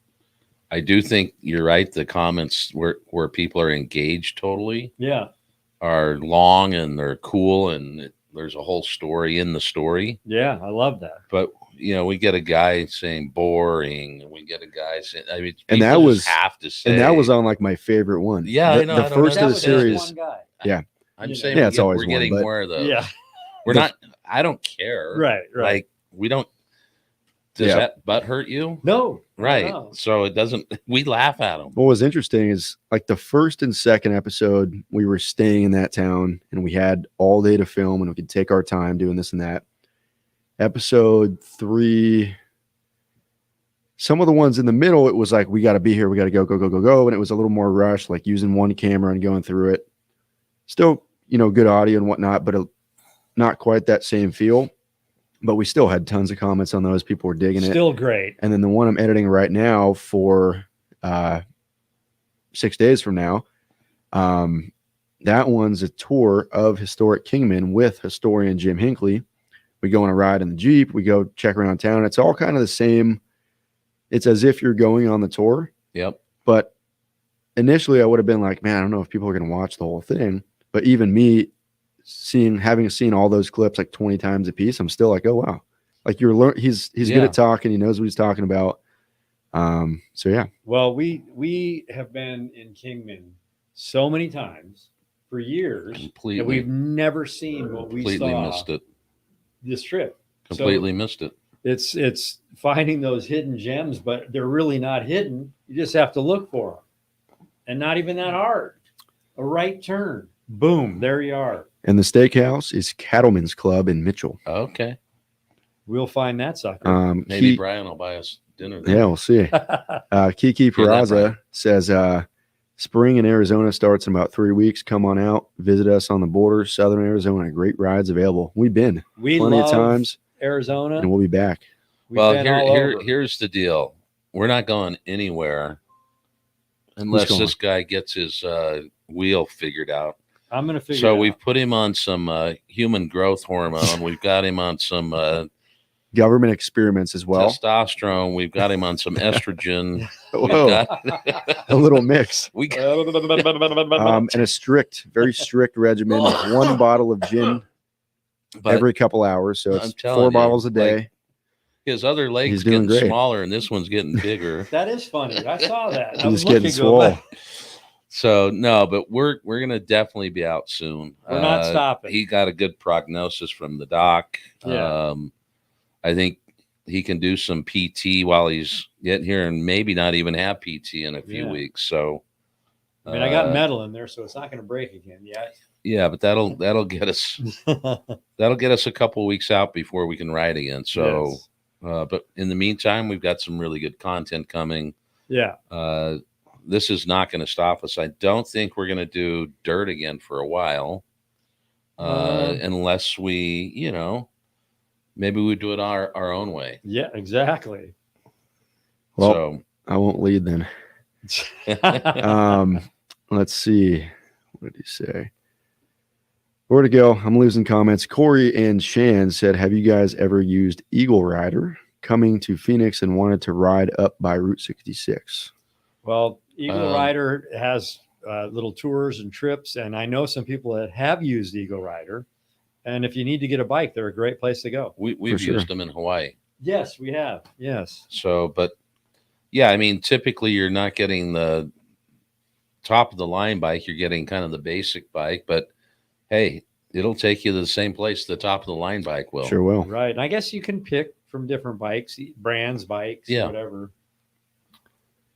I do think you're right. The comments where people are engaged totally Yeah. are long and they're cool, and there's a whole story in the story. Yeah. I love that. But we get a guy saying boring, and we get a guy saying, I mean, And that people was- just have to say, And that was on like my favorite one. Yeah, the, I know, the I don't first know. of That the was just series. one guy. I'm you saying know. Yeah, it's always we're one, getting but- more of those. Yeah. We're The- not. I don't care. Right. Like we don't. Does Yeah. that butt hurt you? No. Right. No. So it doesn't. We laugh at them. What was interesting is like the first and second episode, we were staying in that town and we had all day to film and we could take our time doing this and that. Episode 3, some of the ones in the middle, it was like, we got to be here. We got to go. And it was a little more rushed, like using one camera and going through it. Still, good audio and whatnot, but not quite that same feel. But we still had tons of comments on those. People were digging it. Still great. And then the one I'm editing right now for 6 days from now, that one's a tour of historic Kingman with historian Jim Hinckley. We go on a ride in the Jeep. We go check around town. It's all kind of the same. It's as if you're going on the tour. Yep. But initially I would have been like, man, I don't know if people are going to watch the whole thing. But even me having seen all those clips like 20 times a piece, I'm still like, oh, wow. Like he's good Yeah. at talking. He knows what he's talking about. So yeah. Well, we have been in Kingman so many times for years Completely. that we've never seen what we Completely saw missed it. this trip. Completely missed it. It's finding those hidden gems, but they're really not hidden. You just have to look for them, and not even that hard. A right turn, boom, there you are. And the steakhouse is Cattleman's Club in Mitchell. Okay. We'll find that sucker. Maybe Keith, Brian will buy us dinner. Yeah, we'll see. Kiki Get that Peraza right. says, spring in Arizona starts in about 3 weeks. Come on out, visit us on the border, Southern Arizona. Great rides available. We've been We plenty of love times, Arizona. and we'll be back. We've Well, been all over. here's the deal. We're not going anywhere unless going? this guy gets his wheel figured out. I'm going to figure So it we've out. put him on some human growth hormone. We've got him on some Government experiments as well. testosterone. We've got him on some estrogen. We've Whoa, got a little mix. we And a very strict regimen of 1 bottle of gin but every couple hours. So I'm it's telling 4 you, bottles a day. like, his other leg's He's doing getting great. smaller and this one's getting bigger. That is funny. I saw that. I He's was getting looking swole. going, So no, but we're gonna definitely be out soon. We're not stopping. He got a good prognosis from the doc. Yeah. I think he can do some PT while he's getting here, and maybe not even have PT in a few Yeah. weeks. So, I mean, I got metal in there, so it's not going to break again yet. yeah, but that'll get us a couple of weeks out before we can ride again. So, Yes. But in the meantime, we've got some really good content coming. Yeah. This is not going to stop us. I don't think we're going to do dirt again for a while, unless we, maybe we do it our own way. Yeah, exactly. Well, I won't lead then. Let's see. What did he say? Where to go? I'm losing comments. Corey and Shan said, have you guys ever used Eagle Rider coming to Phoenix and wanted to ride up by Route 66? Well, Eagle Rider has little tours and trips, and I know some people that have used Eagle Rider. And if you need to get a bike, they're a great place to go. We've used them in Hawaii. Yes, we have. Yes. So, but yeah, I mean, typically you're not getting the top of the line bike. You're getting kind of the basic bike, but hey, it'll take you to the same place the top of the line bike will. Sure will. Right. And I guess you can pick from different bikes, brands, bikes, whatever.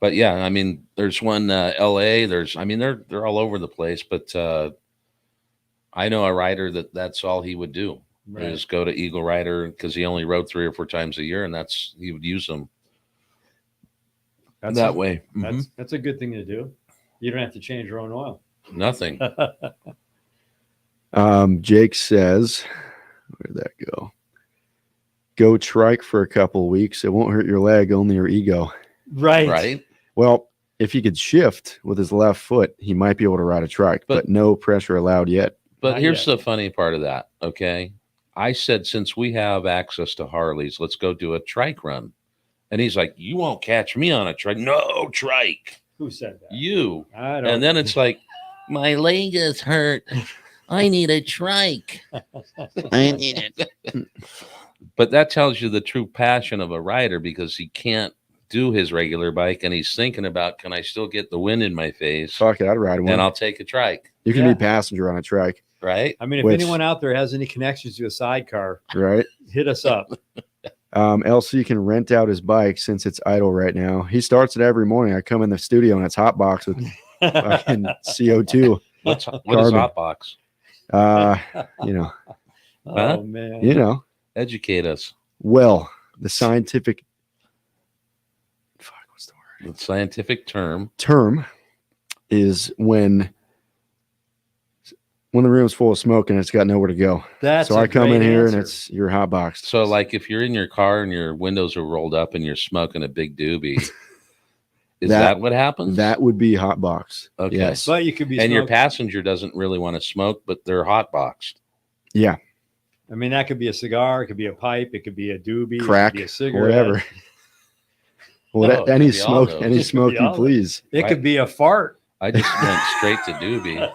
But yeah, I mean, there's one LA. They're all over the place. But I know a rider that's all he would do is go to Eagle Rider because he only rode 3 or 4 times a year, and he would use them that way. That's a good thing to do. You don't have to change your own oil. Nothing. Jake says, where did that go? Go trike for a couple of weeks. It won't hurt your leg, only your ego. Right. Well, if he could shift with his left foot, he might be able to ride a trike, but no pressure allowed yet. But here's the funny part of that. Okay. I said, since we have access to Harleys, let's go do a trike run. And he's like, you won't catch me on a trike. No trike. Who said that? You. I don't. And then it's like, my leg is hurt. I need a trike. I need it. But that tells you the true passion of a rider because he can't do his regular bike and he's thinking about, can I still get the wind in my face? Fuck it, I'd ride one. And I'll take a trike. You can be passenger on a trike. Right? I mean, if anyone out there has any connections to a sidecar, right, hit us up. LC can rent out his bike since it's idle right now. He starts it every morning. I come in the studio and it's hot box with fucking CO2. What is hot box? Oh man. Educate us. Well, the scientific what's the word? The scientific term is when the room's full of smoke and it's got nowhere to go. So I come in here and it's your hot box. So like if you're in your car and your windows are rolled up and you're smoking a big doobie, is that what happens? That would be hot box. Okay. Yes. But you could be and your passenger doesn't really want to smoke, but they're hot boxed. Yeah. I mean, that could be a cigar, it could be a pipe, it could be a doobie, crack, it could be a cigarette, whatever. Well, any smoke you please. It could be a fart. I just went straight to doobie.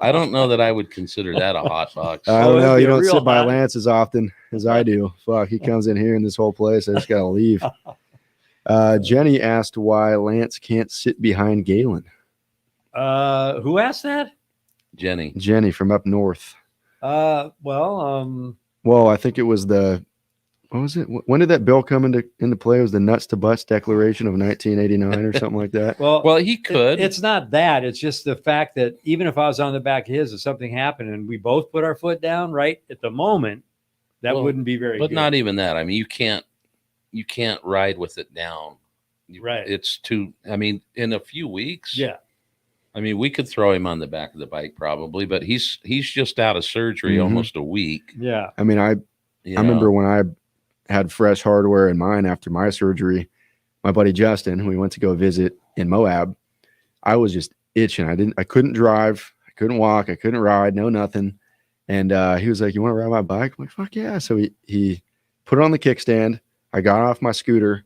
I don't know that I would consider that a hot box. I don't know. You don't sit by Lance as often as I do. Fuck, he comes in here in this whole place. I just gotta leave. Jenny asked why Lance can't sit behind Galen. Who asked that? Jenny from up north. Well, I think it was what was it? When did that bill come into play? It was the Nuts to Butts Declaration of 1989 or something like that. Well, he could. It's not that. It's just the fact that even if I was on the back of his, if something happened and we both put our foot down right at the moment, that wouldn't be very good. But not even that. I mean, you can't you can't ride with it down. Right. It's too. I mean, in a few weeks. Yeah. I mean, we could throw him on the back of the bike probably, but he's just out of surgery Mhm. almost a week. Yeah. I mean, I remember when I had fresh hardware in mine after my surgery, my buddy Justin, who we went to go visit in Moab, I was just itching. I couldn't drive, I couldn't walk, I couldn't ride, no nothing. And he was like, "You want to ride my bike?" I'm like, "Fuck yeah!" So he put it on the kickstand. I got off my scooter,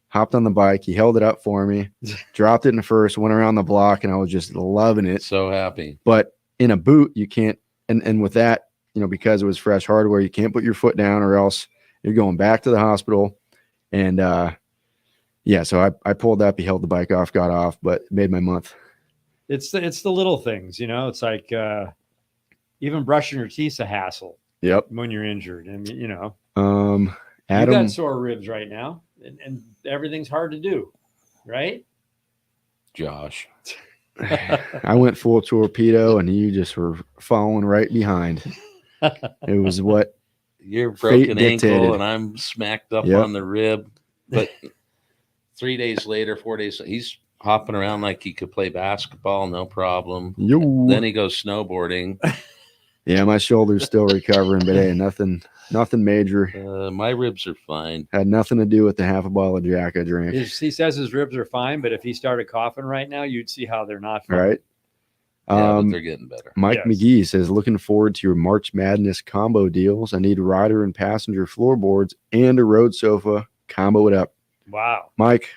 hopped on the bike. He held it up for me, dropped it in first, went around the block, and I was just loving it. So happy. But in a boot, you can't. And with that, because it was fresh hardware, you can't put your foot down, or else you're going back to the hospital. And yeah, so I pulled up. He held the bike off, got off, but it made my month. It's the little things, It's like even brushing your teeth's a hassle. Yep. When you're injured, and Adam, you got sore ribs right now, and everything's hard to do, right? Josh. I went full torpedo, and you just were following right behind. It was what you're broken dictated. ankle, and I'm smacked up on the rib. But 3 days later, 4 days, he's hopping around like he could play basketball, no problem. Yo. Then he goes snowboarding. Yeah, my shoulder's still recovering, but hey, nothing major. My ribs are fine. Had nothing to do with the half a bottle of Jack I drank. He says his ribs are fine, but if he started coughing right now, you'd see how they're not fine. Right. Yeah, but they're getting better. Mike McGee says, "Looking forward to your March Madness combo deals. I need rider and passenger floorboards and a road sofa. Combo it up." Wow. Mike,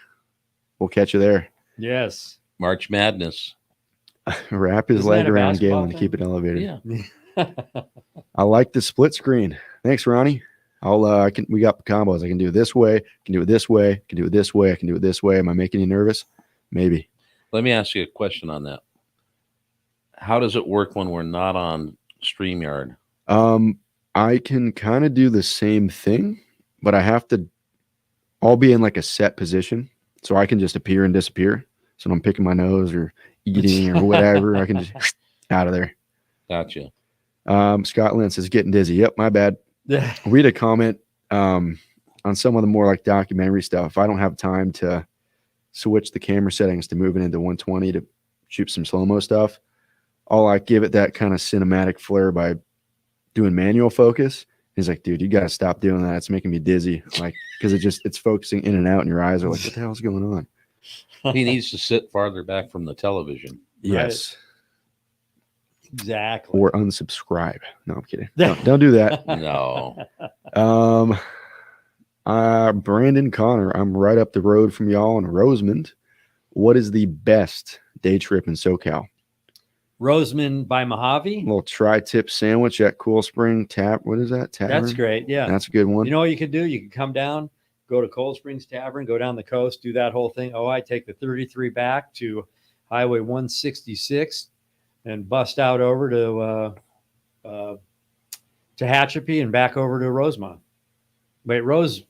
we'll catch you there. Yes. March Madness. Wrap his Isn't leg that a around basketball Galen to keep it elevated. Yeah. I like the split screen. Thanks, Ronnie. We got combos. I can do it this way. I can do it this way. I can do it this way. I can do it this way. Am I making you nervous? Maybe. Let me ask you a question on that. How does it work when we're not on StreamYard? I can kind of do the same thing, but I'll be in like a set position. So I can just appear and disappear. So when I'm picking my nose or eating or whatever, I can just out of there. Gotcha. Scott Lynn says, "Getting dizzy." Yep, my bad. Read a comment on some of the more like documentary stuff. I don't have time to switch the camera settings to move it into 120 to shoot some slow-mo stuff. I'll like give it that kind of cinematic flair by doing manual focus. He's like, "Dude, you got to stop doing that. It's making me dizzy." Like, because it's focusing in and out, and your eyes are like, "What the hell's going on?" He needs to sit farther back from the television. Yes. Exactly. Or unsubscribe. No, I'm kidding. Don't do that. No. Brandon Connor, I'm right up the road from y'all in Rosemond. What is the best day trip in SoCal? Rosemond by Mojave. A little tri-tip sandwich at Cool Spring Tap. What is that? Tavern? That's great. Yeah. That's a good one. You know what you could do? You could come down, go to Cold Springs Tavern, go down the coast, do that whole thing. Oh, I take the 33 back to Highway 166 and bust out over to Tehachapi and back over to Rosemont. Wait, Rosemond.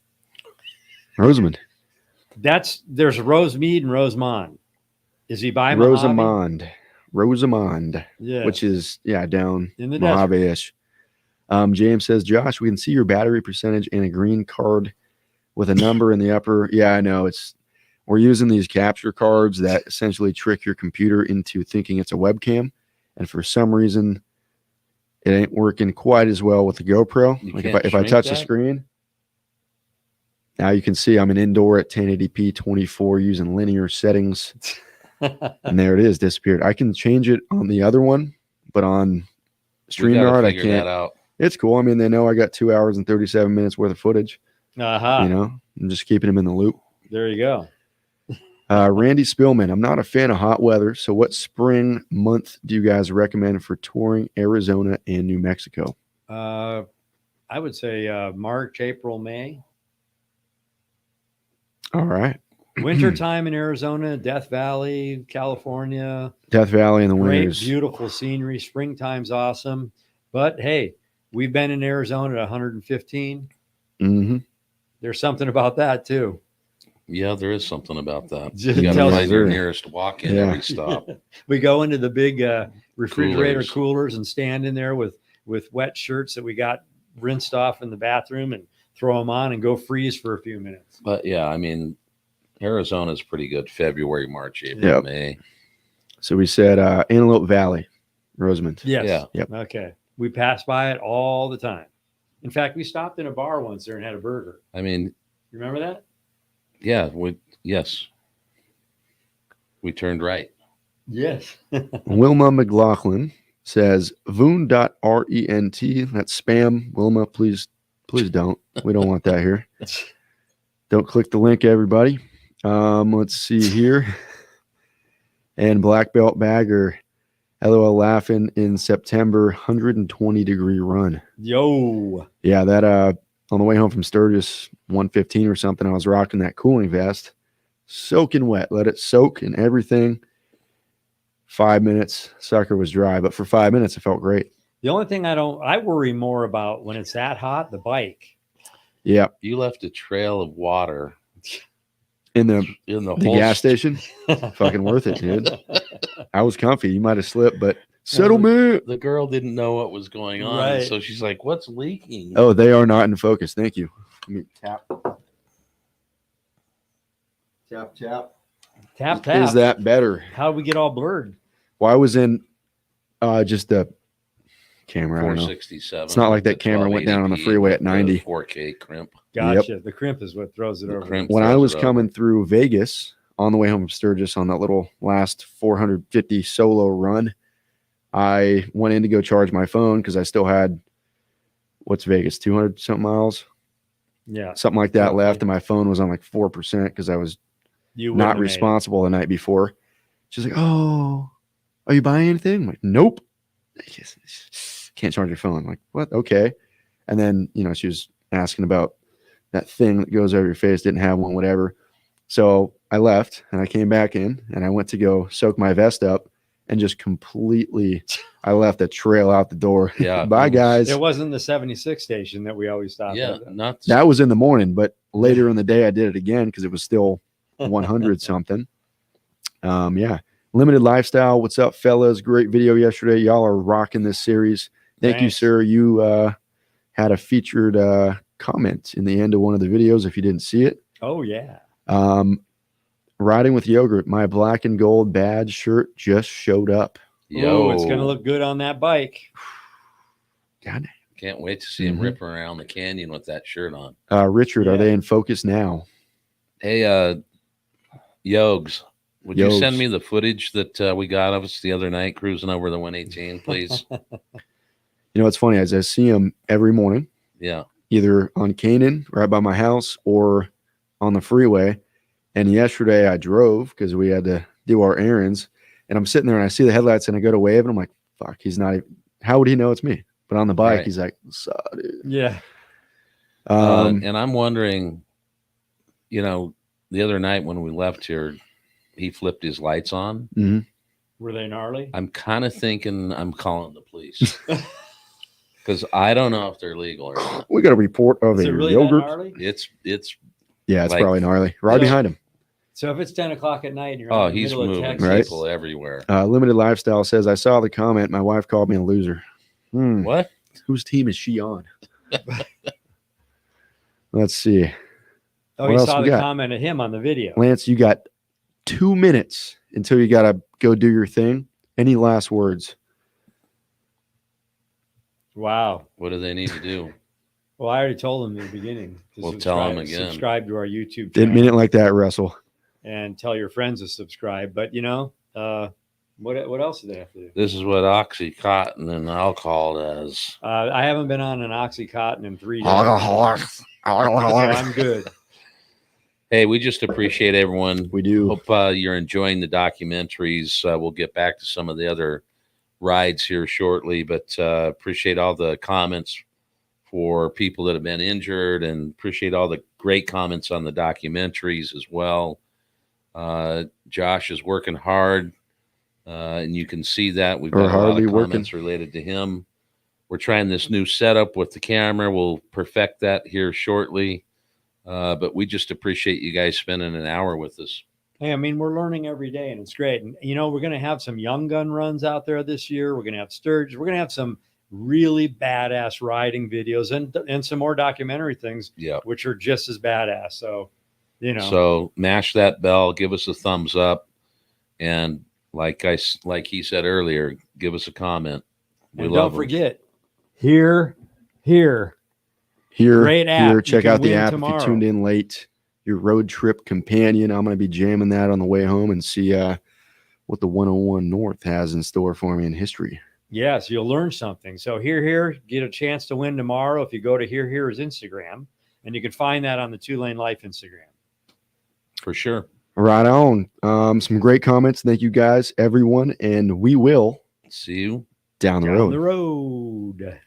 There's Rosemead and Rosemont. Is he by Mojave? Rosamond, yeah, which is down in the Mojave-ish. James says, "Josh, we can see your battery percentage and a green card with a number in the upper." Yeah, I know. We're using these capture cards that essentially trick your computer into thinking it's a webcam, and for some reason, it ain't working quite as well with the GoPro. Like if I touch the screen, now you can see I'm an indoor at 1080p 24 using linear settings. And there it is, disappeared. I can change it on the other one, but on StreamYard, I can't. That out. It's cool. I mean, they know I got 2 hours and 37 minutes worth of footage. I'm just keeping them in the loop. There you go. Randy Spillman, I'm not a fan of hot weather. So what spring month do you guys recommend for touring Arizona and New Mexico? I would say March, April, May. All right. Wintertime in Arizona, Death Valley, California. Death Valley in the winters. Great, beautiful scenery. Springtime's awesome. But hey, we've been in Arizona at 115. Mm-hmm. There's something about that too. Yeah, there is something about that. Just You got to tells find you. your nearest walk-in every stop. We go into the big refrigerator coolers and stand in there with wet shirts that we got rinsed off in the bathroom and throw them on and go freeze for a few minutes. But yeah, I mean, Arizona's pretty good. February, March, April, Yep. May. So we said Antelope Valley, Rosamond. Yes. Yeah. Yep. Okay. We pass by it all the time. In fact, we stopped in a bar once there and had a burger. I mean, You remember that? yeah, yes. We turned right. Yes. Wilma McLaughlin says voon.rent. That's spam. Wilma, please don't. We don't want that here. Don't click the link, everybody. Let's see here. And Black Belt Bagger, LOL laughing in September, 120 degree run. Yo. Yeah, that on the way home from Sturgis, 115 or something, I was rocking that cooling vest, soaking wet. Let it soak and everything. 5 minutes, sucker was dry, but for 5 minutes, it felt great. The only thing I worry more about when it's that hot, the bike. Yeah, You left a trail of water in the the whole whole gas station, fucking worth it, dude. I was comfy. You might have slipped, but settlement. The girl didn't know what was going on, Right. so she's like, "What's leaking?" Oh, they are not in focus. Thank you. Let me tap. Tap, tap. Tap tap. Is that better? How do we get all blurred? Well, I was in just the camera. I don't know. 467. It's not like that the camera went down on the 1280p freeway at with the 90. 4K crimp. Gotcha. The crimp is what throws it The over. crimp. When I throws was it over. coming through Vegas on the way home from Sturgis on that little last 450 solo run, I went in to go charge my phone because I still had, what's Vegas, 200 something miles, Yeah. something like that Roughly. left. And my phone was on like 4% because I was You wouldn't not have made it. responsible the night before. She's like, "Oh, are you buying anything?" I'm like, "Nope. Can't charge your phone." I'm like, "What?" Okay. And then, she was asking about that thing that goes over your face, didn't have one, whatever. So I left and I came back in and I went to go soak my vest up and just completely, I left a trail out the door. Yeah. Bye, guys. It wasn't the 76 station that we always stopped Yeah, at. not That was in the morning, but later in the day I did it again because it was still 100 something. Yeah. Limited Lifestyle. What's up, fellas? Great video yesterday. Y'all are rocking this series. Thank you, Thanks. sir. You had a featured comment in the end of one of the videos if you didn't see it. Oh, yeah. Riding with Yogurt. My black and gold badge shirt just showed up. Yo, Oh, it's going to look good on that bike. God Can't wait to see him Mhm. ripping around the canyon with that shirt on. Richard, Yeah. are they in focus now? Hey, Yogs, would you send Yogs. me the footage that we got of us the other night cruising over the 118, please? It's funny. As I see him every morning, Yeah. either on Canaan right by my house or on the freeway. And yesterday I drove because we had to do our errands. And I'm sitting there and I see the headlights and I go to wave and I'm like, fuck, he's not even, how would he know it's me? But on the bike, Right. he's like, "Sup, dude?" Yeah. And I'm wondering, the other night when we left here, he flipped his lights on. mhm. Were they gnarly? I'm kind of thinking I'm calling the police because I don't know if they're legal or not. We got a report of Is a it really that yogurt. gnarly? It's Yeah, it's like- probably gnarly. Right Yeah. behind him. So if it's 10 o'clock at night and you're out in the he's middle of moving Texas, Right. people everywhere. Limited Lifestyle says, I saw the comment. My wife called me a loser. What? Whose team is she on? Let's see. oh, What you else saw we the got? comment of him on the video. Lance, you got 2 minutes until you got to go do your thing. Any last words? Wow. What do they need to do? Well, I already told him in the beginning. To Well, tell him again. Subscribe to our YouTube channel Didn't mean it like that, Russell. and tell your friends to subscribe. But what else do they have to do? This is what Oxycontin and alcohol does. I haven't been on an Oxycontin in 3 days, so I'm good. Hey, we just appreciate everyone. We do. Hope you're enjoying the documentaries. We'll get back to some of the other rides here shortly, but appreciate all the comments for people that have been injured and appreciate all the great comments on the documentaries as well. Josh is working hard, and you can see that. We've Or got a lot hardly of working. comments related to him. We're trying this new setup with the camera. We'll perfect that here shortly. But we just appreciate you guys spending an hour with us. Hey, I mean, we're learning every day, and it's great. And we're going to have some young gun runs out there this year. We're going to have Sturgis. We're going to have some really badass riding videos and some more documentary things, Yeah. which are just as badass. So, you know, So mash that bell, give us a thumbs up, and like he said earlier, give us a comment. We and love don't 'em. forget, here. Here, Great app. You check can out the win app tomorrow. if you tuned in late. Your road trip companion. I'm going to be jamming that on the way home and see what the 101 North has in store for me in history. Yes, you'll learn something. So here, get a chance to win tomorrow if you go to HearHere's Instagram, and you can find that on the 2 Lane Life Instagram. For sure. Right on. Some great comments. Thank you guys, everyone, and we will See you down the Down road. the road.